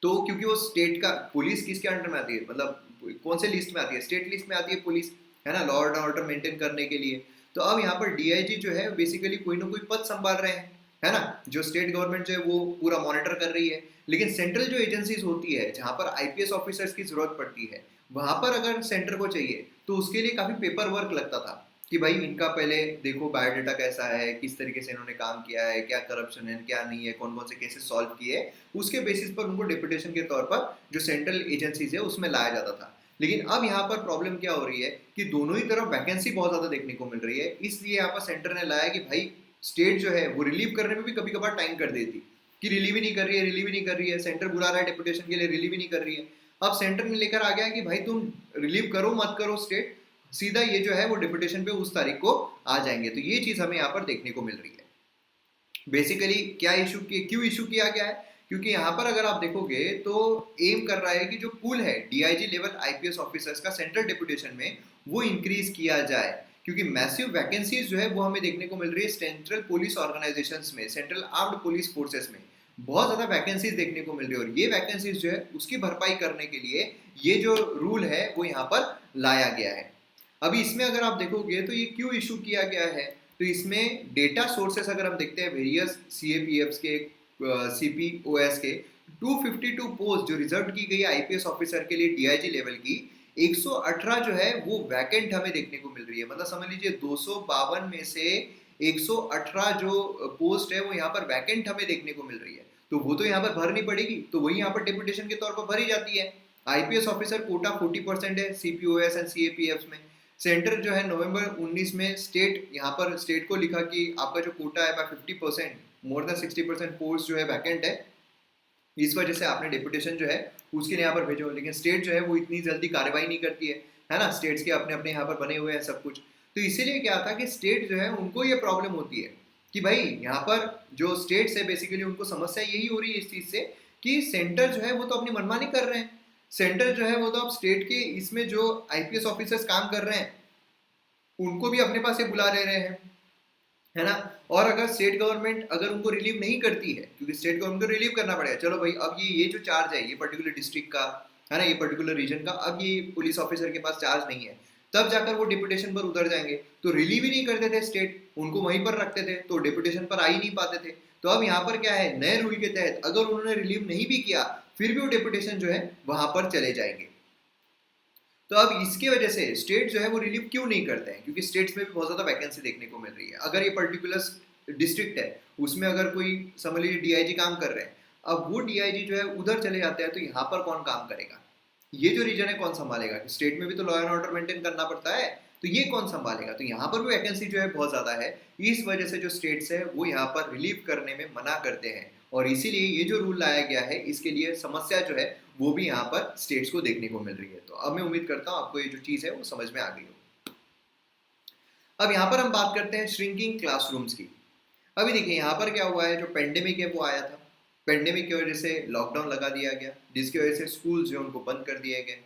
तो क्योंकि वो स्टेट का पुलिस किसके अंडर में आती है, मतलब कौन से लिस्ट में आती है, स्टेट लिस्ट में आती है पुलिस, है ना, लॉ एंड ऑर्डर मेंटेन करने के लिए। तो अब यहाँ पर डीआईजी जो है बेसिकली कोई ना कोई पद संभाल रहे हैं, है ना, जो स्टेट गवर्नमेंट जो है वो पूरा मॉनिटर कर रही है। लेकिन सेंट्रल जो एजेंसीज होती है जहाँ पर आईपीएस ऑफिसर्स की जरूरत पड़ती है, वहां पर अगर सेंटर को चाहिए तो उसके लिए काफी पेपर वर्क लगता था कि भाई इनका पहले देखो बायोडाटा कैसा है, किस तरीके से इन्होंने काम किया है, क्या करप्शन है क्या नहीं है, कौन कौन से केसेस सॉल्व किए, उसके बेसिस पर उनको डेप्यूटेशन के तौर पर जो सेंट्रल एजेंसीज है उसमें लाया जाता था। लेकिन अब यहाँ पर प्रॉब्लम क्या हो रही है कि दोनों ही तरफ वैकेंसी बहुत ज्यादा देखने को मिल रही है, इसलिए यहाँ पर सेंटर ने लाया कि भाई स्टेट जो है वो रिलीव करने में भी कभी कभार टाइम कर देती कि रिलीव ही नहीं कर रही है, रिलीव ही नहीं कर रही है, सेंटर बुला रहा है डेप्यूटेशन के लिए, रिलीव ही नहीं कर रही है। अब सेंटर ने लेकर आ गया कि भाई तुम रिलीव करो मत करो स्टेट, सीधा ये जो है वो डेप्यूटेशन पे उस तारीख को आ जाएंगे। तो ये चीज हमें यहाँ पर देखने को मिल रही है। बेसिकली क्या इशू क्यों इशू किया गया है, क्योंकि यहाँ पर अगर आप देखोगे तो एम कर रहा है कि जो पूल है डीआईजी लेवल आईपीएस ऑफिसर्स का सेंट्रल डेप्यूटेशन में वो इंक्रीज किया जाए, क्योंकि मैसिव वैकेंसीज जो है वो हमें देखने को मिल रही है सेंट्रल पुलिस ऑर्गेनाइजेशंस में, सेंट्रल आर्म्ड पुलिस फोर्सेस में बहुत ज्यादा वैकेंसीज देखने को मिल रही है। और ये वैकेंसीज जो है उसकी भरपाई करने के लिए ये जो रूल है वो यहाँ पर लाया गया है। अभी इसमें अगर आप देखोगे तो ये क्यों इशू किया गया है, तो इसमें डेटा सोर्सेस अगर हम देखते हैं वेरियस सीएपीएफ्स के, सीपीओएस के 252 पोस्ट जो रिजर्व की गई आईपीएस ऑफिसर के लिए डीआईजी लेवल की, 118 जो है वो वैकेंट हमें देखने को मिल रही है। मतलब समझ लीजिए 252 में से 118 जो पोस्ट है वो यहाँ पर वैकेंट हमें देखने को मिल रही है। तो वो तो यहाँ पर भरनी पड़ेगी, तो वही यहाँ पर डेप्यूटेशन के तौर पर भरी जाती है। आईपीएस ऑफिसर कोटा 40% है सीपीओएस एंड सीएपीएफ में। सेंटर जो है नवंबर 19 में स्टेट, यहाँ पर स्टेट को लिखा कि आपका जो कोटा है 50%, मोर देन 60% पोस्ट जो है वैकेंट है, इस वजह से आपने डेप्यूटेशन जो है उसके लिए यहाँ पर भेजो। लेकिन स्टेट जो है वो इतनी जल्दी कार्रवाई नहीं करती है ना, स्टेट्स के अपने अपने यहाँ पर बने हुए हैं सब कुछ। तो इसीलिए क्या था कि स्टेट जो है उनको ये प्रॉब्लम होती है कि भाई यहाँ पर जो स्टेट्स है बेसिकली उनको समस्या यही हो रही है इस चीज से कि सेंटर जो है वो तो अपनी मनमानी कर रहे हैं। सेंटर जो है वो तो अब स्टेट के इसमें जो आईपीएस ऑफिसर्स काम कर रहे हैं उनको भी अपने पास बुला ले रहे हैं, है ना। और अगर स्टेट गवर्नमेंट अगर उनको रिलीव नहीं करती है, क्योंकि स्टेट गवर्नमेंट को रिलीव करना पड़ेगा, चलो भाई अब ये जो चार्ज है ये पर्टिकुलर डिस्ट्रिक्ट का, है ना, ये पर्टिकुलर रीजन का, अब ये पुलिस ऑफिसर के पास चार्ज नहीं है, तब जाकर वो डिप्यूटेशन पर उतर जाएंगे। तो रिलीव ही नहीं करते थे स्टेट, उनको वहीं पर रखते थे, तो डिप्यूटेशन पर आ ही नहीं पाते थे। तो अब यहाँ पर क्या है, नए रूल के तहत अगर उन्होंने रिलीव नहीं भी किया फिर भी वो डिप्यूटेशन जो है वहां पर चले जाएंगे। तो अब इसकी वजह से स्टेट जो है वो रिलीव क्यों नहीं करते हैं, क्योंकि स्टेट्स में भी बहुत ज्यादा वैकेंसी देखने को मिल रही है। अगर ये पर्टिकुलर डिस्ट्रिक्ट है उसमें अगर कोई समझ लीजिए डीआईजी काम कर रहे हैं, अब वो डीआईजी जो है उधर चले जाते हैं, तो यहाँ पर कौन काम करेगा, ये जो रीजन है कौन संभालेगा, स्टेट में भी तो लॉ एंड ऑर्डर मेंटेन करना पड़ता है, तो ये कौन संभालेगा। तो यहाँ पर भी वैकेंसी जो है बहुत ज्यादा है, इस वजह से जो स्टेट्स है वो यहाँ पर रिलीव करने में मना करते हैं। और इसीलिए ये जो रूल लाया गया है इसके लिए समस्या जो है वो भी यहाँ पर स्टेट्स को देखने को मिल रही है। तो अब मैं उम्मीद करता हूँ आपको ये जो चीज़ है वो समझ में आ गई हो। अब यहाँ पर हम बात करते हैं श्रिंकिंग क्लासरूम्स की। अभी देखिए यहाँ पर क्या हुआ है, जो पेंडेमिक है वो आया था। पेंडेमिक की वजह से लॉकडाउन लगा दिया गया, जिसकी वजह से स्कूल जो है उनको बंद कर दिए गए।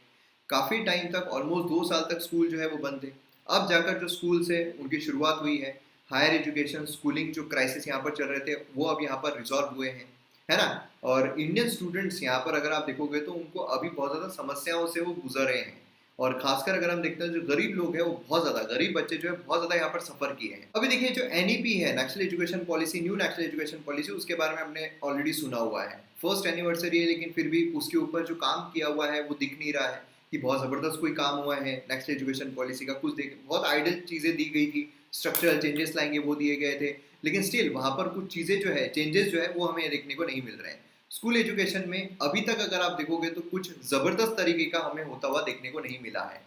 काफ़ी टाइम तक, ऑलमोस्ट 2 साल तक स्कूल जो है वो बंद थे। अब जाकर जो स्कूल से उनकी शुरुआत हुई है, हायर एजुकेशन स्कूलिंग जो क्राइसिस यहाँ पर चल रहे थे वो अब यहाँ पर रिजॉल्व हुए हैं, है ना। और इंडियन स्टूडेंट्स यहाँ पर अगर आप देखोगे तो उनको अभी बहुत ज़्यादा समस्याओं से वो गुजर रहे हैं। और खासकर अगर हम देखते हैं जो गरीब लोग हैं, वो बहुत ज़्यादा गरीब बच्चे जो है बहुत ज़्यादा यहाँ पर सफ़र किए हैं। अभी देखिए जो एनईपी है, national education policy, new national education policy, उसके बारे में हमने ऑलरेडी सुना हुआ है। फर्स्ट एनिवर्सरी है, लेकिन फिर भी उसके ऊपर जो काम किया हुआ है वो दिख नहीं रहा है कि बहुत ज़बरदस्त कोई काम हुआ है नेशनल एजुकेशन पॉलिसी का। कुछ देख, बहुत आइडल चीज़ें दी गई थी, स्ट्रक्चरल चेंजेस लाएंगे वो दिए गए थे, लेकिन स्टिल वहाँ पर कुछ चीज़ें जो है, चेंजेस जो है वो हमें देखने को नहीं मिल रहे हैं। स्कूल एजुकेशन में अभी तक अगर आप देखोगे तो कुछ ज़बरदस्त तरीके का हमें होता हुआ देखने को नहीं मिला है।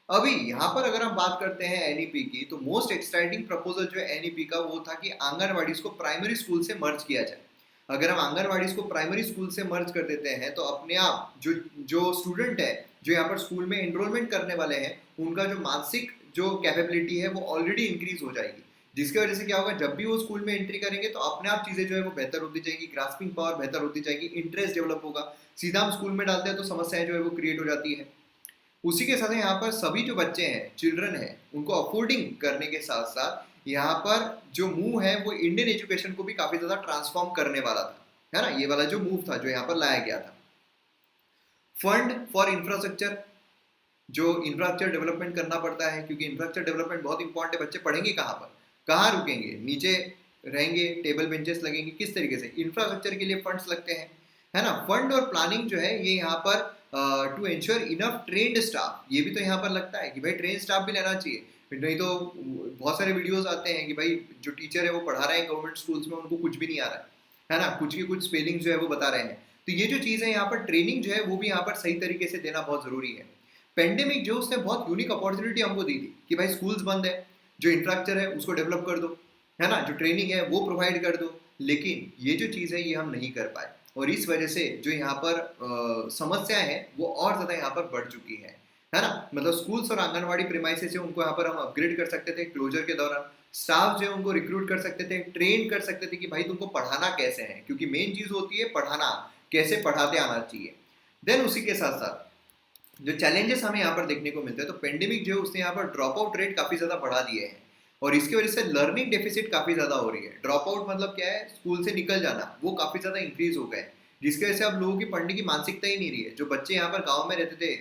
अभी यहाँ पर अगर हम बात करते हैं एनईपी की, तो मोस्ट एक्साइटिंग प्रपोजल जो है एनईपी का वो था कि आंगनवाड़ी को प्राइमरी स्कूल से मर्ज किया जाए। अगर हम आंगनवाड़ी को प्राइमरी स्कूल से मर्ज कर देते हैं तो अपने आप जो जो स्टूडेंट है, जो यहाँ पर स्कूल में एनरोलमेंट करने वाले हैं, उनका जो मानसिक जो कैपेबिलिटी है वो ऑलरेडी इंक्रीज हो जाएगी। जिसकी वजह से क्या होगा, जब भी वो स्कूल में एंट्री करेंगे तो अपने आप चीज़ें जो है वो बेहतर होती जाएगी, ग्रास्पिंग पावर बेहतर होती जाएगी, इंटरेस्ट डेवलप होगा। सीधा हम स्कूल में डालते हैं तो समस्याएं जो है वो क्रिएट हो जाती है। उसी के साथ यहाँ पर सभी जो बच्चे हैं, चिल्ड्रन हैं, उनको अफोर्डिंग करने के साथ साथ यहाँ पर जो मूव है वो इंडियन एजुकेशन को भी काफ़ी ज़्यादा ट्रांसफॉर्म करने वाला था, है ना। ये वाला जो मूव था जो यहाँ पर लाया गया था, फंड फॉर इंफ्रास्ट्रक्चर, जो इंफ्रास्ट्रक्चर डेवलपमेंट करना पड़ता है, क्योंकि इंफ्रास्ट्रक्चर डेवलपमेंट बहुत इंपॉर्टेंट है। बच्चे पढ़ेंगे कहाँ पर, कहाँ रुकेंगे, नीचे रहेंगे, टेबल बेंचेस लगेंगे, किस तरीके से इंफ्रास्ट्रक्चर के लिए फंड्स लगते हैं, है ना। फंड और प्लानिंग जो है ये यहाँ पर to ensure enough trained staff, ये भी तो यहाँ पर लगता है कि भाई ट्रेन स्टाफ भी लेना चाहिए। नहीं तो बहुत सारे वीडियोस आते हैं कि भाई जो टीचर है वो पढ़ा रहे हैं गवर्नमेंट स्कूल्स में, उनको कुछ भी नहीं आ रहा है ना, कुछ की कुछ स्पेलिंग जो है वो बता रहे हैं। तो ये जो चीज़ है यहाँ पर, ट्रेनिंग जो है वो भी यहाँ पर सही तरीके से देना बहुत ज़रूरी है। पेंडेमिक जो उसने बहुत यूनिक अपॉर्चुनिटी हमको दी थी कि भाई स्कूल्स बंद है, जो इंफ्रास्ट्रक्चर है उसको डेवलप कर दो, है ना, जो ट्रेनिंग है वो प्रोवाइड कर दो। लेकिन ये जो चीज़ है ये हम नहीं कर पाए, और इस वजह से जो यहाँ पर समस्या है वो और ज़्यादा यहाँ पर बढ़ चुकी है ना। मतलब स्कूल्स और आंगनवाड़ी प्रीमाइसेस है उनको यहाँ पर हम अपग्रेड कर सकते थे क्लोजर के दौरान, स्टाफ जो है उनको रिक्रूट कर सकते थे, ट्रेन कर सकते थे कि भाई तुमको पढ़ाना कैसे है, क्योंकि मेन चीज़ होती है पढ़ाना, कैसे पढ़ाते आना चाहिए। देन उसी के साथ साथ जो चैलेंजेस हमें यहाँ पर देखने को मिलते हैं, तो पेंडेमिक जो है उसने यहाँ पर ड्रॉप आउट रेट काफ़ी ज़्यादा बढ़ा दिए हैं, और इसकी वजह से लर्निंग डेफिसिट काफ़ी ज़्यादा हो रही है। ड्रॉप आउट मतलब क्या है, स्कूल से निकल जाना, वो काफ़ी ज़्यादा इंक्रीज हो गए, जिसकी वजह से अब लोगों की पढ़ने की मानसिकता ही नहीं रही है। जो बच्चे यहाँ पर गाँव में रहते थे,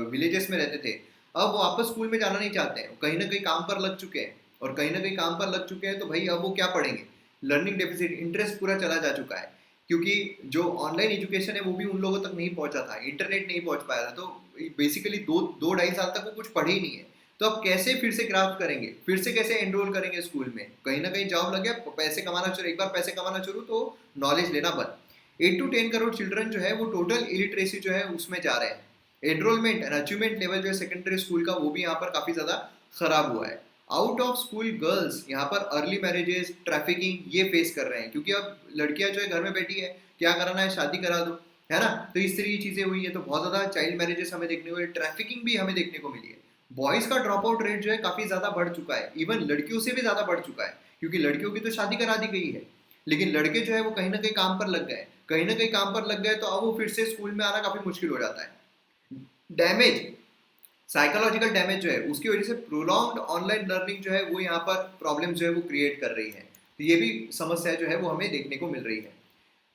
विलेजेस में रहते थे, अब वो वापस स्कूल में जाना नहीं चाहते हैं, कहीं ना कहीं काम पर लग चुके हैं, और कहीं ना कहीं काम पर लग चुके हैं तो भाई अब वो क्या पढ़ेंगे। लर्निंग डेफिसिट, इंटरेस्ट पूरा चला जा चुका है, क्योंकि जो ऑनलाइन एजुकेशन है वो भी उन लोगों तक नहीं पहुंचा था, इंटरनेट नहीं पहुंच पाया था, तो बेसिकली 2-2.5 साल तक वो कुछ पढ़े ही नहीं है। तो अब कैसे फिर से ग्राफ करेंगे, फिर से कैसे एनरोल करेंगे स्कूल में, कहीं ना कहीं जॉब लग गया, पैसे कमाना शुरू, एक बार पैसे कमाना शुरू तो नॉलेज लेना बंद। 8 to 10 करोड़ चिल्ड्रन जो है वो टोटल इलिटरेसी जो है उसमें जा रहे हैं। एनरोलमेंट एंड अचीवमेंट लेवल जो है सेकेंडरी स्कूल का वो भी यहाँ पर काफ़ी ज़्यादा खराब हुआ है। आउट ऑफ स्कूल गर्ल्स यहाँ पर अर्ली मैरिजेस, ट्रैफिकिंग ये फेस कर रहे हैं, क्योंकि अब लड़कियां जो है घर में बैठी है, क्या कराना है, शादी करा दो, है ना। तो इस तरह की चीज़ें हुई है, तो बहुत ज़्यादा चाइल्ड मैरिजेस हमें देखने को मिली, ट्रैफिकिंग भी हमें देखने को मिली है। बॉयज़ का ड्रॉप आउट रेट जो है काफ़ी ज़्यादा बढ़ चुका है, इवन लड़कियों से भी ज़्यादा बढ़ चुका है, क्योंकि लड़कियों की तो शादी करा दी गई है, लेकिन लड़के जो है वो कहीं ना कहीं काम पर लग गए, कहीं ना कहीं काम पर लग गए, तो अब वो फिर से स्कूल में आना काफ़ी मुश्किल हो जाता है। डैमेज, साइकोलॉजिकल डैमेज जो है उसकी वजह से प्रोलॉन्ग्ड ऑनलाइन लर्निंग जो है वो यहाँ पर प्रॉब्लम जो है वो क्रिएट कर रही है। तो ये भी समस्या जो है वो हमें देखने को मिल रही है।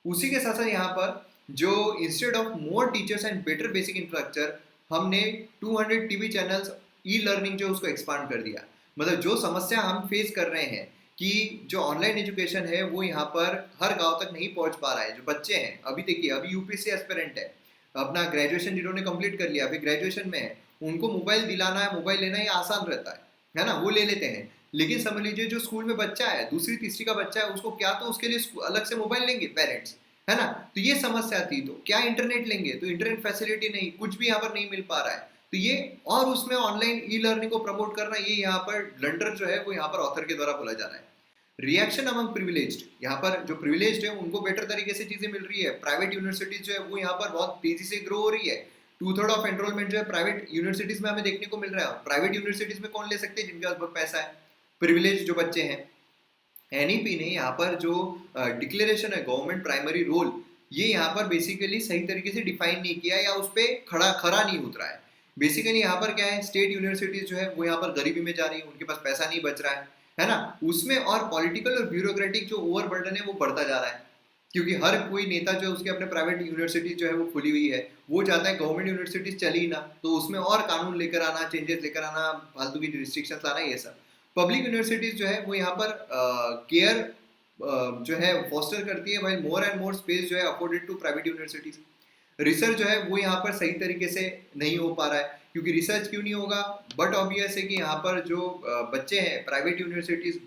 उसी के साथ साथ यहाँ पर जो instead of more teachers and better basic infrastructure, हमने 200 टीवी चैनल्स, ई लर्निंग जो उसको एक्सपांड कर दिया। मतलब जो समस्या हम फेस कर रहे हैं कि जो ऑनलाइन एजुकेशन है वो यहाँ पर हर गांव तक नहीं पहुँच पा रहा है। जो बच्चे हैं, अभी देखिए, अभी यूपीएससी एस्पिरेंट है, अपना ग्रेजुएशन जिन्होंने कंप्लीट कर लिया, अभी ग्रेजुएशन में है, उनको मोबाइल दिलाना है, मोबाइल लेना ये आसान रहता है ना, वो ले लेते हैं। लेकिन समझ लीजिए जो स्कूल में बच्चा है, दूसरी तीसरी का बच्चा है, उसको क्या, तो उसके लिए अलग से मोबाइल लेंगे पेरेंट्स, है ना। तो ये समस्या थी। तो क्या इंटरनेट लेंगे, तो इंटरनेट फैसिलिटी नहीं, कुछ भी यहाँ पर नहीं मिल पा रहा है। तो ये, और उसमें ऑनलाइन ई लर्निंग को प्रमोट करना, ये यहाँ पर ब्लंडर जो है वो यहाँ पर ऑथर के द्वारा बोला जा रहा है। रिएक्शन अमंग प्रिविलेज्ड, यहाँ पर जो प्रिविलेज्ड है उनको बेटर तरीके से चीजें मिल रही है। प्राइवेट यूनिवर्सिटीज जो है वो यहाँ पर बहुत तेजी से ग्रो हो रही है। 2/3 ऑफ एनरोलमेंट जो है प्राइवेट यूनिवर्सिटीज में हमें देखने को मिल रहा है। प्राइवेट यूनिवर्सिटीज में कौन ले सकते हैं, जिनके पास बहुत पैसा है, प्रिविलेज जो बच्चे हैं, एनईपी ने यहाँ पर जो डिक्लेरेशन है गवर्नमेंट प्राइमरी रोल, ये यहाँ पर बेसिकली सही तरीके से डिफाइन नहीं किया या उस पर खरा नहीं उतरा है। बेसिकली यहाँ पर क्या है, स्टेट यूनिवर्सिटीज जो है वो यहाँ पर गरीबी में जा रही है, उनके पास पैसा नहीं बच रहा है ना, उसमें और पॉलिटिकल और ब्यूरोक्रेटिक जो ओवरबर्डन है वो बढ़ता जा रहा है, क्योंकि हर कोई नेता जो है उसके अपने प्राइवेट यूनिवर्सिटी जो है वो खुली हुई है, वो चाहता है गवर्नमेंट यूनिवर्सिटीज चली ही ना, तो उसमें और कानून लेकर आना, चेंजेस लेकर आना, फालतू की रिस्ट्रिक्शंस लाना, ये सब। पब्लिक यूनिवर्सिटीज जो है वो यहाँ पर केयर जो है फॉस्टर करती है, भाई मोर एंड मोर स्पेस जो है afforded to private universities. Research जो है वो यहाँ पर सही तरीके से नहीं हो पा रहा है, क्योंकि रिसर्च क्यों नहीं होगा, बट ऑब्वियस है कि यहाँ पर जो बच्चे हैं प्राइवेट यूनिवर्सिटीज,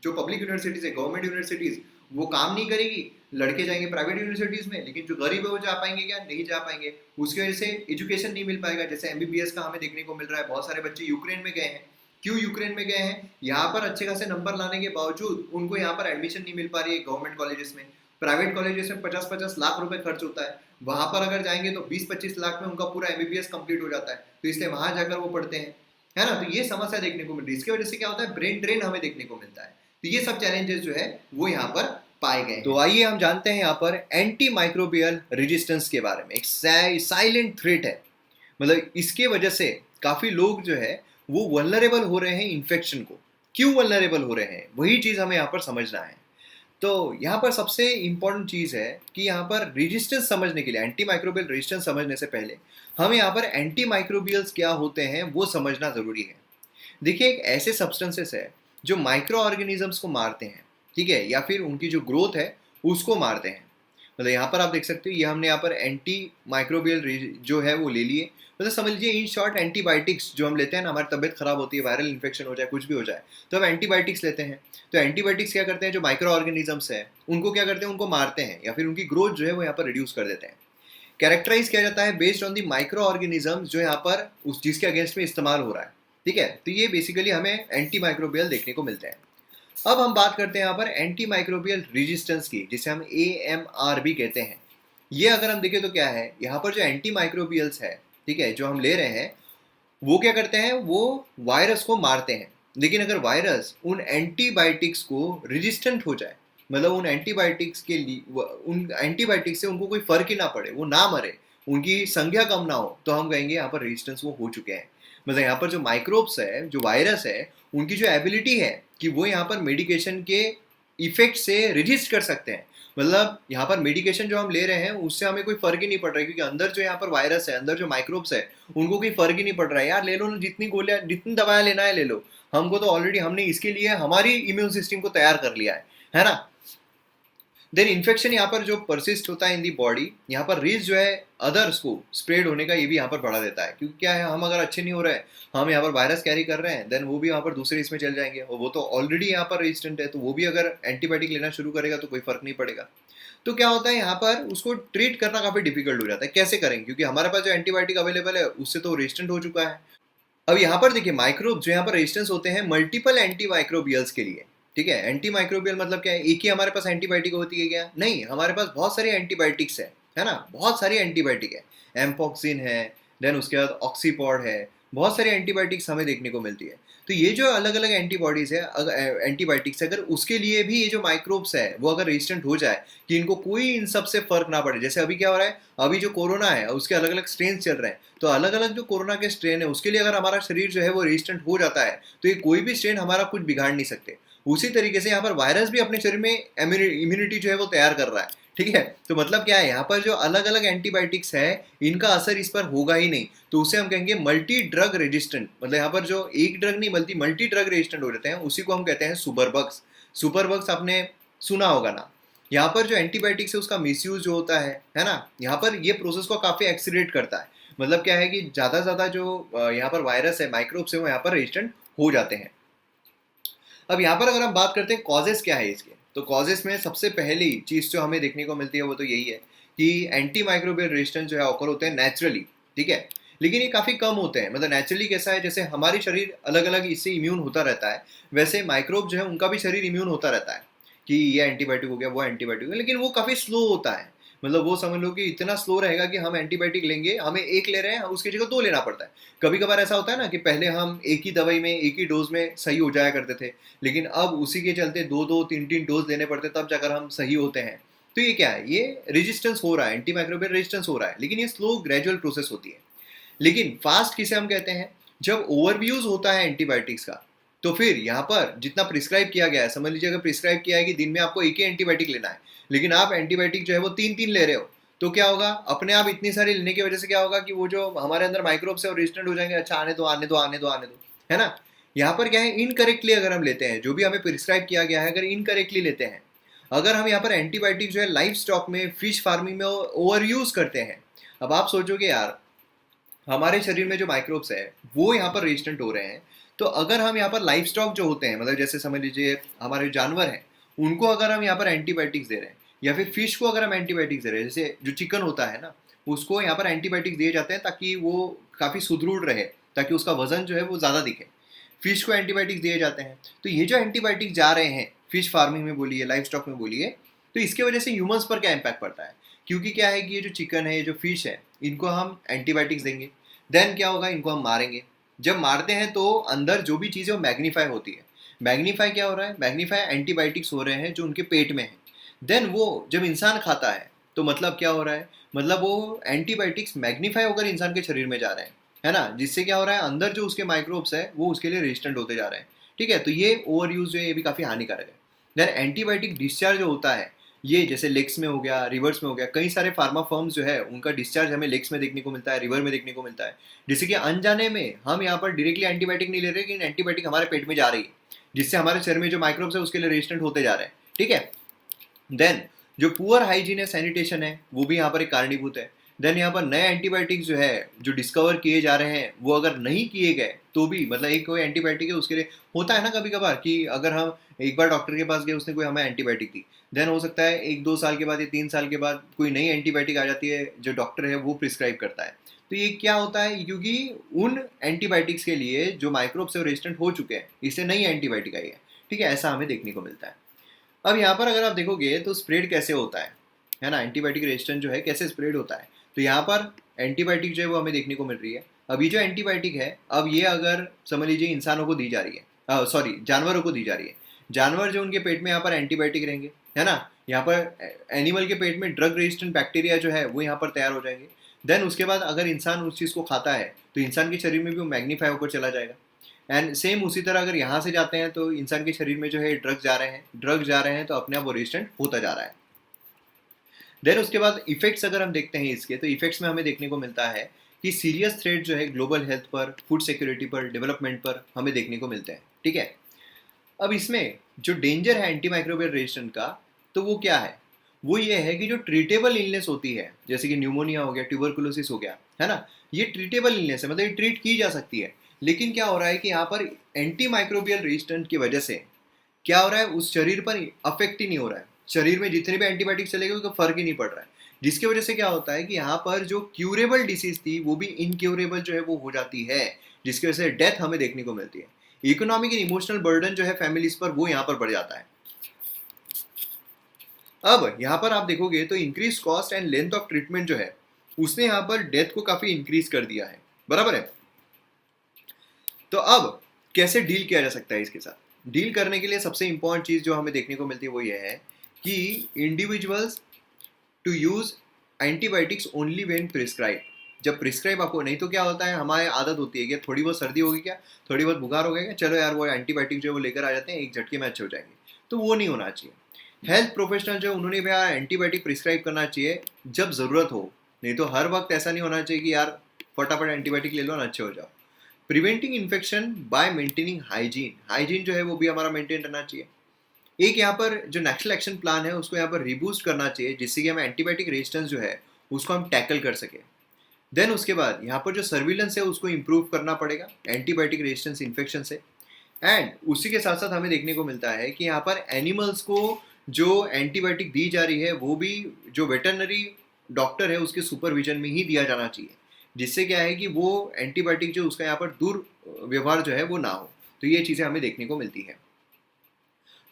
जो पब्लिक यूनिवर्सिटीज है, गवर्नमेंट यूनिवर्सिटीज, वो काम नहीं करेगी, लड़के जाएंगे प्राइवेट यूनिवर्सिटीज में, लेकिन जो गरीब है वो जा पाएंगे क्या, नहीं जा पाएंगे, उसकी वजह से एजुकेशन नहीं मिल पाएगा। जैसे एमबीबीएस का हमें देखने को मिल रहा है, बहुत सारे बच्चे यूक्रेन में गए हैं। क्यों यूक्रेन में गए हैं, यहाँ पर अच्छे खासे नंबर लाने के बावजूद उनको यहाँ पर एडमिशन नहीं मिल पा रही है गवर्नमेंट कॉलेजेस में। प्राइवेट कॉलेजेस में 50-50 लाख रुपए खर्च होता है, वहां पर अगर जाएंगे तो 20-25 लाख में उनका पूरा एमबीबीएस कंप्लीट हो जाता है, तो इसलिए वहां जाकर वो पढ़ते हैं, है ना। तो ये समस्या देखने को मिल रही है, इसकी वजह से क्या होता है, ब्रेन ड्रेन हमें देखने को मिलता है। तो ये सब चैलेंजेस जो है वो यहाँ पर पाए गए। तो आइए हम जानते हैं यहाँ पर एंटी माइक्रोबियल रेजिस्टेंस के बारे में। एक साइलेंट थ्रेट है, मतलब इसके वजह से काफी लोग जो है वो वल्नरेबल हो रहे हैं इन्फेक्शन को। क्यों वल्नरेबल हो रहे हैं, वही चीज हमें यहाँ पर समझना है। तो यहाँ पर सबसे इंपॉर्टेंट चीज है कि यहाँ पर रेजिस्टेंस समझने के लिए, एंटी माइक्रोबियल रेजिस्टेंस समझने से पहले हमें यहाँ पर एंटी माइक्रोबियल्स क्या होते हैं वो समझना जरूरी है। देखिए, एक ऐसे सब्सटेंसेस है जो माइक्रो ऑर्गेनिजम्स को मारते हैं, ठीक है, या फिर उनकी जो ग्रोथ है उसको मारते हैं। मतलब यहाँ पर आप देख सकते हो, ये हमने यहाँ पर एंटी माइक्रोबियल जो है वो ले लिए। मतलब समझ लीजिए इन शॉर्ट, एंटीबायोटिक्स जो हम लेते हैं ना, हमारी तबियत खराब होती है, वायरल इन्फेक्शन हो जाए, कुछ भी हो जाए, तो हम एंटीबायोटिक्स लेते हैं। तो एंटीबायोटिक्स क्या करते हैं, जो माइक्रो ऑर्गेनिजम्स है उनको क्या करते हैं, उनको मारते हैं या फिर उनकी ग्रोथ जो है वो यहाँ पर रिड्यूस कर देते हैं। कैरेक्टराइज किया जाता है based on the micro organisms जो यहाँ पर उस चीज के अगेंस्ट में इस्तेमाल हो रहा है, ठीक है। तो ये बेसिकली हमें एंटी माइक्रोबियल देखने को मिलते हैं। अब हम बात करते हैं यहाँ पर एंटी माइक्रोबियल रेजिस्टेंस की, जिसे हम AMR भी कहते हैं। ये अगर हम देखें तो क्या है, यहाँ पर जो एंटी माइक्रोबियल्स है, ठीक है, जो हम ले रहे हैं, वो क्या करते हैं, वो वायरस को मारते हैं। लेकिन अगर वायरस उन एंटीबायोटिक्स को रेजिस्टेंट हो जाए, मतलब उन एंटीबायोटिक्स के लिए, उन एंटीबायोटिक्स से उनको कोई फर्क ही ना पड़े, वो ना मरे, उनकी संख्या कम ना हो, तो हम कहेंगे यहाँ पर रेजिस्टेंस वो हो चुके हैं। मतलब यहाँ पर जो माइक्रोब्स है, जो वायरस है, उनकी जो एबिलिटी है कि वो यहाँ पर मेडिकेशन के इफेक्ट से रेजिस्ट कर सकते हैं। मतलब यहाँ पर मेडिकेशन जो हम ले रहे हैं उससे हमें कोई फर्क ही नहीं पड़ रहा है, क्योंकि अंदर जो यहाँ पर वायरस है, अंदर जो माइक्रोब्स है, उनको कोई फर्क ही नहीं पड़ रहा है। यार ले लो ना, जितनी गोलियां, जितनी दवाएं लेना है ले लो, हमको तो ऑलरेडी हमने इसके लिए हमारी इम्यून सिस्टम को तैयार कर लिया है ना। देन इन्फेक्शन यहाँ पर जो परसिस्ट होता है इन दी बॉडी, यहाँ पर रिस्क जो है अदर्स को स्प्रेड होने का, ये भी यहाँ पर बढ़ा देता है। क्योंकि क्या है, हम अगर अच्छे नहीं हो रहे हैं, हम यहाँ पर वायरस कैरी कर रहे हैं, देन वो भी यहाँ पर दूसरे इसमें चल जाएंगे, और वो तो ऑलरेडी यहाँ पर रेजिस्टेंट है, तो वो भी अगर एंटीबायोटिक लेना शुरू करेगा तो कोई फर्क नहीं पड़ेगा। तो क्या होता है, यहाँ पर उसको ट्रीट करना काफी डिफिकल्ट हो जाता है। कैसे करेंगे, क्योंकि हमारे पास जो एंटीबायोटिक अवेलेबल है उससे तो रेजिस्टेंट हो चुका है। अब यहाँ पर देखिए, माइक्रोब जो यहाँ पर रेजिस्टेंस होते हैं मल्टीपल एंटी माइक्रोबियल्स के लिए, ठीक है। एंटी माइक्रोबियल मतलब क्या है, एक ही हमारे पास एंटीबायोटिक होती है क्या, नहीं, हमारे पास बहुत सारी एंटीबायोटिक्स है ना, बहुत सारी एंटीबायोटिक है। एम्पोक्सिन है, देन उसके बाद ऑक्सीपॉड है, बहुत सारी एंटीबायोटिक्स हमें देखने को मिलती है। तो ये जो अलग अलग एंटीबॉडीज है, एंटीबायोटिक्स, अगर उसके लिए भी ये जो माइक्रोब्स है वो अगर रेजिस्टेंट हो जाए, कि इनको कोई इन सब से फर्क ना पड़े। जैसे अभी क्या हो रहा है, अभी जो कोरोना है उसके अलग अलग स्ट्रेन चल रहे हैं, तो अलग अलग जो कोरोना के स्ट्रेन है उसके लिए अगर हमारा शरीर जो है वो रेजिस्टेंट हो जाता है, तो ये कोई भी स्ट्रेन हमारा कुछ बिगाड़ नहीं सकते। उसी तरीके से यहाँ पर वायरस भी अपने शरीर में इम्यूनिटी जो है वो तैयार कर रहा है, ठीक है। तो मतलब क्या है, यहाँ पर जो अलग अलग एंटीबायोटिक्स है इनका असर इस पर होगा ही नहीं, तो उसे हम कहेंगे मल्टी ड्रग रेजिस्टेंट। मतलब यहाँ पर जो एक ड्रग नहीं बल्कि मल्टी ड्रग रेजिस्टेंट हो जाते हैं, उसी को हम कहते हैं सुपरबग्स। सुपरबग्स आपने सुना होगा ना। यहाँ पर जो एंटीबायोटिक्स है उसका मिसयूज जो होता है ना, यहाँ पर ये प्रोसेस को काफी एक्सीलरेट करता है। मतलब क्या है कि ज्यादा ज्यादा जो यहाँ पर वायरस है, माइक्रोब्स है, वो यहाँ पर रेजिस्टेंट हो जाते हैं। अब यहाँ पर अगर हम बात करते हैं कॉजेस क्या है इसके, तो कॉजेस में सबसे पहली चीज जो हमें देखने को मिलती है वो तो यही है कि एंटी माइक्रोबियल रेजिस्टेंस जो है ऑकर होते हैं नेचुरली, ठीक है। लेकिन ये काफी कम होते हैं। मतलब नेचुरली कैसा है, जैसे हमारी शरीर अलग अलग इससे इम्यून होता रहता है, वैसे माइक्रोब जो है उनका भी शरीर इम्यून होता रहता है कि ये एंटीबायोटिक हो गया, वो एंटीबायोटिक हो गया, लेकिन वो काफी स्लो होता है। मतलब वो समझ लो कि इतना स्लो रहेगा कि हम एंटीबायोटिक लेंगे, हमें एक ले रहे हैं उसकी जगह दो लेना पड़ता है। कभी कभार ऐसा होता है ना कि पहले हम एक ही दवाई में एक ही डोज में सही हो जाया करते थे, लेकिन अब उसी के चलते दो दो तीन तीन डोज लेने पड़ते तब जाकर हम सही होते हैं। तो ये क्या है, ये रेजिस्टेंस हो रहा है, एंटीमाइक्रोबियल रेजिस्टेंस हो रहा है, लेकिन ये स्लो ग्रेजुअल प्रोसेस होती है। लेकिन फास्ट किसे हम कहते हैं, जब ओवरयूज होता है एंटीबायोटिक्स का, तो फिर यहाँ पर जितना प्रिस्क्राइब किया गया है, समझ लीजिए अगर प्रिस्क्राइब किया है कि दिन में आपको एक ही एंटीबायोटिक लेना है, लेकिन आप एंटीबायोटिक जो है वो तीन तीन ले रहे हो, तो क्या होगा, अपने आप इतनी सारी लेने की वजह से क्या होगा कि वो जो हमारे अंदर माइक्रोब्स है वो रेजिस्टेंट हो जाएंगे, अच्छा आने दो आने दो आने दो आने दो, है ना। यहाँ पर क्या है, इनकरेक्टली अगर हम लेते हैं, जो भी हमें प्रिस्क्राइब किया गया है अगर इनकरेक्टली लेते हैं, अगर हम यहाँ पर एंटीबायोटिक जो है लाइफ स्टॉक में, फिश फार्मिंग में ओवर यूज करते हैं, अब आप सोचोगे यार हमारे शरीर में जो माइक्रोब्स है वो यहाँ पर रेजिस्टेंट हो रहे हैं, तो अगर हम यहाँ पर लाइफ स्टॉक जो होते हैं, मतलब जैसे समझ लीजिए हमारे जानवर हैं, उनको अगर हम यहाँ पर एंटीबायोटिक्स दे रहे हैं, या फिर फिश को अगर हम एंटीबायोटिक्स दे रहे हैं, जैसे जो चिकन होता है ना, उसको यहाँ पर एंटीबायोटिक्स दिए जाते हैं ताकि वो काफ़ी सुदृढ़ रहे, ताकि उसका वजन जो है वो ज़्यादा दिखे। फिश को एंटीबायोटिक्स दिए जाते हैं, तो ये जो एंटीबायोटिक्स जा रहे हैं फिश फार्मिंग में बोलिए, लाइफ स्टॉक में बोलिए, तो इसके वजह से ह्यूमंस पर क्या इम्पैक्ट पड़ता है, क्योंकि क्या है कि ये जो चिकन है, ये जो फिश है, इनको हम एंटीबायोटिक्स देंगे, देन क्या होगा, इनको हम मारेंगे। जब मारते हैं तो अंदर जो भी चीज़ें वो मैग्नीफाई होती है। मैग्नीफाई क्या हो रहा है, मैग्नीफाई एंटीबायोटिक्स हो रहे हैं जो उनके पेट में है। देन वो जब इंसान खाता है तो मतलब क्या हो रहा है, मतलब वो एंटीबायोटिक्स मैग्नीफाई होकर इंसान के शरीर में जा रहे हैं, है ना, जिससे क्या हो रहा है, अंदर जो उसके माइक्रोब्स है वो उसके लिए रेजिस्टेंट होते जा रहे हैं। ठीक है, तो ये ओवर यूज जो है ये भी काफ़ी हानिकारक है। देन एंटीबायोटिक डिस्चार्ज जो होता है, ये जैसे लेग्स में हो गया, रिवर्स में हो गया, कई सारे फार्मा फर्म्स जो है उनका डिस्चार्ज हमें लेग्स में देखने को मिलता है, रिवर में देखने को मिलता है। जैसे कि अनजाने में हम यहाँ पर डायरेक्टली एंटीबायोटिक नहीं ले रहे, लेकिन एंटीबायोटिक हमारे पेट में जा रही है, जिससे हमारे शरीर में जो माइक्रोब्स है उसके लिए रेजिस्टेंट होते जा रहे हैं। ठीक है, देन जो पुअर हाइजीन है, सैनिटेशन है, वो भी यहाँ पर एक कारणीभूत है। देन यहाँ पर नए एंटीबायोटिक्स जो है जो डिस्कवर किए जा रहे हैं, वो अगर नहीं किए गए तो भी, मतलब एक कोई एंटीबायोटिक है उसके लिए होता है ना कभी कभार कि अगर हम एक बार डॉक्टर के पास गए, उसने कोई हमें एंटीबायोटिक दी, देन हो सकता है एक दो साल के बाद या तीन साल के बाद कोई नई एंटीबायोटिक आ जाती है जो डॉक्टर है वो प्रिस्क्राइब करता है। तो ये क्या होता है, क्योंकि उन एंटीबायोटिक्स के लिए जो माइक्रोब्स है रेजिस्टेंट हो चुके हैं, इससे नई एंटीबायोटिक आई है। ठीक है, ऐसा हमें देखने को मिलता है। अब यहाँ पर अगर आप देखोगे तो स्प्रेड कैसे होता है ना, एंटीबायोटिक रेजिस्टेंस जो है कैसे स्प्रेड होता है, तो यहाँ पर एंटीबायोटिक जो है वो हमें देखने को मिल रही है। अब ये जो एंटीबायोटिक है, अब ये अगर समझ लीजिए इंसानों को दी जा रही है, सॉरी जानवरों को दी जा रही है, जानवर जो उनके पेट में यहाँ पर एंटीबायोटिक रहेंगे, है ना, यहाँ पर एनिमल के पेट में ड्रग रेजिस्टेंट बैक्टीरिया जो है वो यहाँ पर तैयार हो जाएंगे। देन उसके बाद अगर इंसान उस चीज़ को खाता है तो इंसान के शरीर में भी वो मैग्नीफाई होकर चला जाएगा। एंड सेम उसी तरह अगर यहाँ से जाते हैं तो इंसान के शरीर में जो है ड्रग्स जा रहे हैं तो अपने आप वो रेजिस्टेंट होता जा रहा है। देन उसके बाद इफेक्ट्स अगर हम देखते हैं इसके, तो इफेक्ट्स में हमें देखने को मिलता है कि सीरियस थ्रेट जो है ग्लोबल हेल्थ पर, फूड सिक्योरिटी पर, डेवलपमेंट पर हमें देखने को मिलते हैं। ठीक है, अब इसमें जो डेंजर है एंटीमाइक्रोबियल रेजिस्टेंट का, तो वो क्या है, वो ये है कि जो ट्रीटेबल इलनेस होती है, जैसे कि न्यूमोनिया हो गया, ट्यूबरकुलोसिस हो गया, है ना, ये ट्रीटेबल इलनेस है, मतलब ये ट्रीट की जा सकती है। लेकिन क्या हो रहा है कि यहाँ पर एंटीमाइक्रोबियल रेजिस्टेंट की वजह से क्या हो रहा है, उस शरीर पर अफेक्ट ही नहीं हो रहा है, शरीर में जितने भी एंटीबायोटिक चलेंगे उसका फर्क ही नहीं पड़ रहा है, जिसकी वजह से क्या होता है कि यहाँ पर जो क्यूरेबल डिसीज थी वो भी इनक्यूरेबल जो है वो हो जाती है, जिसकी वजह से डेथ हमें देखने को मिलती है। इकोनॉमिक एंड इमोशनल बर्डन जो है फैमिलीज पर वो यहाँ पर बढ़ जाता है। अब यहाँ पर आप देखोगे तो increase cost and length of treatment जो है उसने यहाँ पर डेथ को काफी इंक्रीज कर दिया है, बराबर है। तो अब कैसे डील किया जा सकता है इसके साथ, डील करने के लिए सबसे इंपॉर्टेंट चीज जो हमें देखने को मिलती है वो ये है कि individuals to use antibiotics only when prescribe, जब प्रिस्क्राइब आपको, नहीं तो क्या होता है हमारी आदत होती है कि थोड़ी बहुत सर्दी होगी क्या, थोड़ी बहुत बुखार हो गया क्या, चलो यार वो एंटीबायोटिक जो वो लेकर आ जाते हैं, एक झटके में अच्छे हो जाएंगे, तो वो नहीं होना चाहिए। हेल्थ प्रोफेशनल जो उन्होंने भी यार एंटीबायोटिक प्रिस्क्राइब करना चाहिए जब ज़रूरत हो, नहीं तो हर वक्त ऐसा नहीं होना चाहिए कि यार फटाफट एंटीबायोटिक ले लो और अच्छे हो जाओ। Preventing infection by maintaining hygiene, hygiene जो है वो भी हमारा मेंटेन करना चाहिए। एक यहाँ पर जो नेशनल एक्शन प्लान है उसको यहाँ पर रिबूस्ट करना चाहिए, जिससे कि हमें एंटीबायोटिक रेजिस्टेंस जो है उसको हम टैकल कर सके। देन उसके बाद यहाँ पर जो सर्विलेंस है उसको इम्प्रूव करना पड़ेगा एंटीबायोटिक रेजिस्टेंस इन्फेक्शन से। एंड उसी के साथ साथ हमें देखने को मिलता है कि यहाँ पर एनिमल्स को जो एंटीबायोटिक दी जा रही है वो भी जो वेटरनरी डॉक्टर है उसके सुपरविजन में ही दिया जाना चाहिए, जिससे क्या है कि वो एंटीबायोटिक जो उसका यहाँ पर दुर्व्यवहार जो है वो ना हो। तो ये चीज़ें हमें देखने को मिलती है।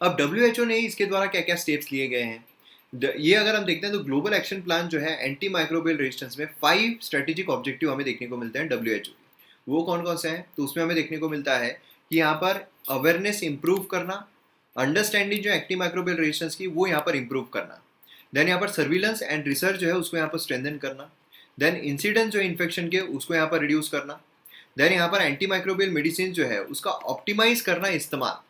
अब WHO ने इसके द्वारा क्या क्या स्टेप्स लिए गए हैं, ये अगर हम देखते हैं तो ग्लोबल एक्शन प्लान जो है एंटी माइक्रोबियल रेजिस्टेंस में 5 स्ट्रेटेजिक ऑब्जेक्टिव हमें देखने को मिलते हैं WHO के। वो कौन कौन से हैं? तो उसमें हमें देखने को मिलता है कि यहाँ पर अवेयरनेस इंप्रूव करना, अंडरस्टैंडिंग जो एंटी माइक्रोबियल रेजिस्टेंस की वो यहाँ पर इंप्रूव करना, देन यहाँ पर सर्विलेंस एंड रिसर्च जो है उसको यहाँ पर स्ट्रेंथन करना, देन इंसिडेंट जो इन्फेक्शन के उसको यहाँ पर रिड्यूस करना, देन यहाँ पर एंटी माइक्रोबियल मेडिसिन जो है उसका ऑप्टिमाइज करना इस्तेमाल।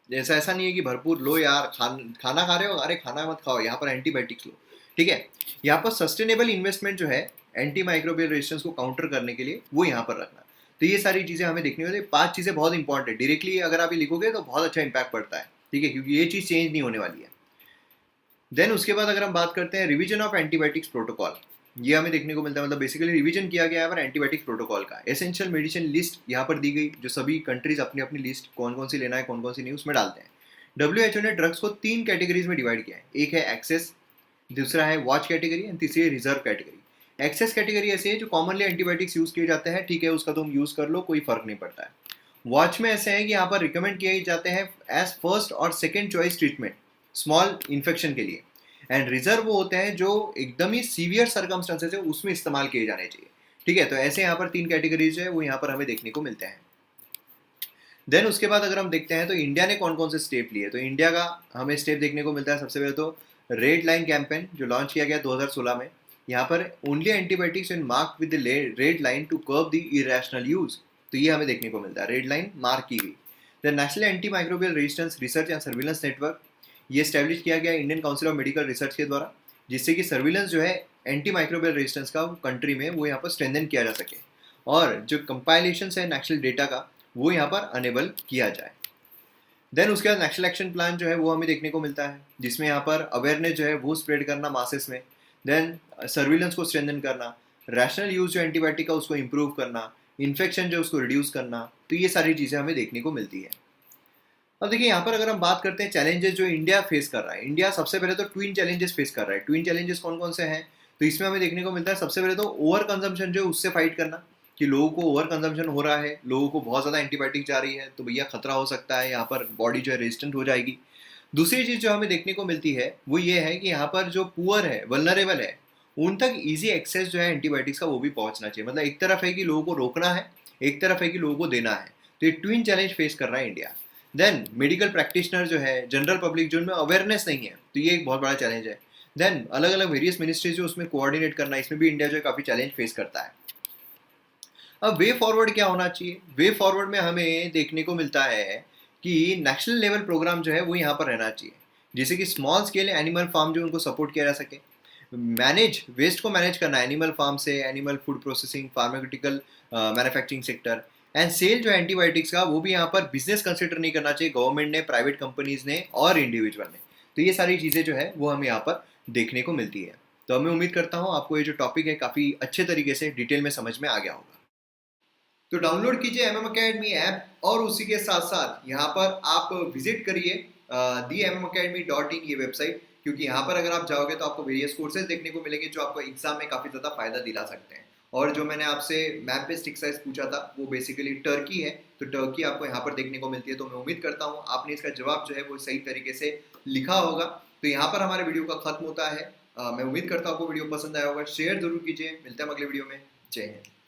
जैसा ऐसा नहीं है कि भरपूर लो यार, खाना खा रहे हो, अरे खाना मत खाओ, यहाँ पर एंटीबायोटिक्स लो, ठीक है। यहाँ पर सस्टेनेबल इन्वेस्टमेंट जो है एंटी माइक्रोबियल रेजिस्टेंस को काउंटर करने के लिए वो यहाँ पर रखना। तो ये सारी चीज़ें हमें देखनी होती है। 5 चीज़ें बहुत इंपॉर्टेंट है, डायरेक्टली अगर आप ये लिखोगे तो बहुत अच्छा इंपैक्ट पड़ता है, ठीक है, क्योंकि ये चीज़ चेंज नहीं होने वाली है। देन उसके बाद अगर हम बात करते हैं रिवीजन ऑफ एंटीबायोटिक्स प्रोटोकॉल, ये हमें देखने को मिलता है, मतलब बेसिकली रिवीजन किया गया है पर एंटीबायोटिक्स प्रोटोकॉल का। एसेंशियल मेडिसिन लिस्ट यहाँ पर दी गई, जो सभी कंट्रीज अपनी अपनी लिस्ट कौन कौन सी लेना है कौन कौन सी नहीं उसमें डालते हैं। WHO ने ड्रग्स को 3 कैटेगरीज में डिवाइड किया है। एक है एक्सेस, दूसरा है वॉच कैटेगरी एंड तीसरी है रिजर्व कैटेगरी। एक्सेस कैटेगरी ऐसे है जो कॉमनली एंटीबायोटिक्स यूज किए जाते हैं, ठीक है, उसका तुम यूज कर लो, कोई फर्क नहीं पड़ता है। वॉच में ऐसे है कि यहाँ पर रिकमेंड किए जाते हैं एज फर्स्ट और second choice treatment small infection के लिए। एंड रिजर्व वो होते हैं जो एकदम ही सीवियर सर्कमस्टांसेस है उसमें इस्तेमाल किए जाने चाहिए, ठीक है। तो ऐसे यहाँ पर 3 कैटेगरीज है वो यहाँ पर हमें देखने को मिलते हैं। देन उसके बाद अगर हम देखते हैं तो इंडिया ने कौन कौन से स्टेप लिए, तो इंडिया का हमें स्टेप देखने को मिलता है। सबसे पहले तो रेड लाइन कैंपेन जो लॉन्च किया गया 2016 में। यहाँ पर only antibiotics in mark with the red line to curb the irrational use, तो ये हमें देखने को मिलता है, रेड लाइन मार्क की गई। The national anti microbial resistance research and surveillance network, ये स्टैब्लिश किया गया Indian council of medical research के द्वारा, जिससे कि सर्विलेंस जो है एंटी माइक्रोबियल रेजिस्टेंस का कंट्री में वो यहाँ पर स्ट्रेंथन किया जा सके, और जो कंपाइलेशन है नेशनल डेटा का वो यहाँ पर अनेबल किया जाए। देन उसके बाद नेशनल एक्शन प्लान जो है वो हमें देखने को मिलता है, जिसमें यहाँ पर अवेयरनेस जो है वो स्प्रेड करना मासेस में, देन सर्विलेंस को स्ट्रेंथन करना, रैशनल यूज जो एंटीबायोटिक का उसको इम्प्रूव करना, इन्फेक्शन जो उसको रिड्यूस करना। तो ये सारी चीज़ें हमें देखने को मिलती है। अब देखिए यहाँ पर अगर हम बात करते हैं चैलेंजेस जो इंडिया फेस कर रहा है, इंडिया सबसे पहले तो ट्विन चैलेंजेस फेस कर रहा है। ट्विन चैलेंजेस कौन कौन से हैं? तो इसमें हमें देखने को मिलता है सबसे पहले तो ओवर कंजम्पशन जो है उससे फाइट करना, कि लोगों को ओवर कंजम्पशन हो रहा है, लोगों को बहुत ज़्यादा एंटीबायोटिक जा रही है, तो भैया खतरा हो सकता है, यहाँ पर बॉडी जो है रेजिस्टेंट हो जाएगी। दूसरी चीज़ जो हमें देखने को मिलती है वो ये है कि यहाँ पर जो पुअर है, वल्नरेबल है, उन तक ईजी एक्सेस जो है एंटीबायोटिक्स का वो भी पहुँचना चाहिए। मतलब एक तरफ है कि लोगों को रोकना है, एक तरफ है कि लोगों को देना है, तो ये ट्विन चैलेंज फेस कर रहा है इंडिया। देन मेडिकल प्रैक्टिशनर जो है, जनरल पब्लिक जो उनमें अवेयरनेस नहीं है, तो ये एक बहुत बड़ा चैलेंज है। देन अलग अलग वेरियस मिनिस्ट्रीज जो उसमें कोऑर्डिनेट करना, इसमें भी इंडिया जो है काफ़ी चैलेंज फेस करता है। अब वे फॉरवर्ड क्या होना चाहिए? वे फॉरवर्ड में हमें देखने को मिलता है कि नेशनल लेवल प्रोग्राम जो है वो यहाँ पर रहना चाहिए, जिससे कि स्मॉल स्केल एनिमल फार्म जो उनको सपोर्ट किया जा सके। मैनेज वेस्ट को मैनेज करना, एनिमल फार्म से animal food processing, pharmaceutical manufacturing sector, and sale जो एंटीबायोटिक्स का वो भी यहाँ पर बिजनेस कंसिडर नहीं करना चाहिए गवर्नमेंट ने, प्राइवेट कंपनीज ने और इंडिविजुअल ने। तो ये सारी चीज़ें जो है वो हमें यहाँ पर देखने को मिलती है। तो मैं उम्मीद करता हूँ आपको ये जो टॉपिक है काफ़ी अच्छे तरीके से डिटेल में समझ में आ गया होगा। तो डाउनलोड कीजिए MM Academy ऐप, और उसी के साथ साथ यहाँ पर आप विजिट करिए theMMAcademy.in ये वेबसाइट, क्योंकि यहाँ पर अगर आप जाओगे तो आपको वेरियस कोर्सेज देखने को मिलेंगे जो आपको एग्जाम में काफ़ी ज़्यादा फायदा दिला सकते हैं। और जो मैंने आपसे मैप बेस्ड एक्सरसाइज पूछा था वो बेसिकली टर्की है, तो टर्की आपको यहाँ पर देखने को मिलती है। तो मैं उम्मीद करता हूँ आपने इसका जवाब जो है वो सही तरीके से लिखा होगा। तो यहाँ पर हमारे वीडियो का खत्म होता है। मैं उम्मीद करता हूँ आपको वीडियो पसंद आया होगा, शेयर जरूर कीजिए। मिलते हैं अगले वीडियो में। जय हिंद।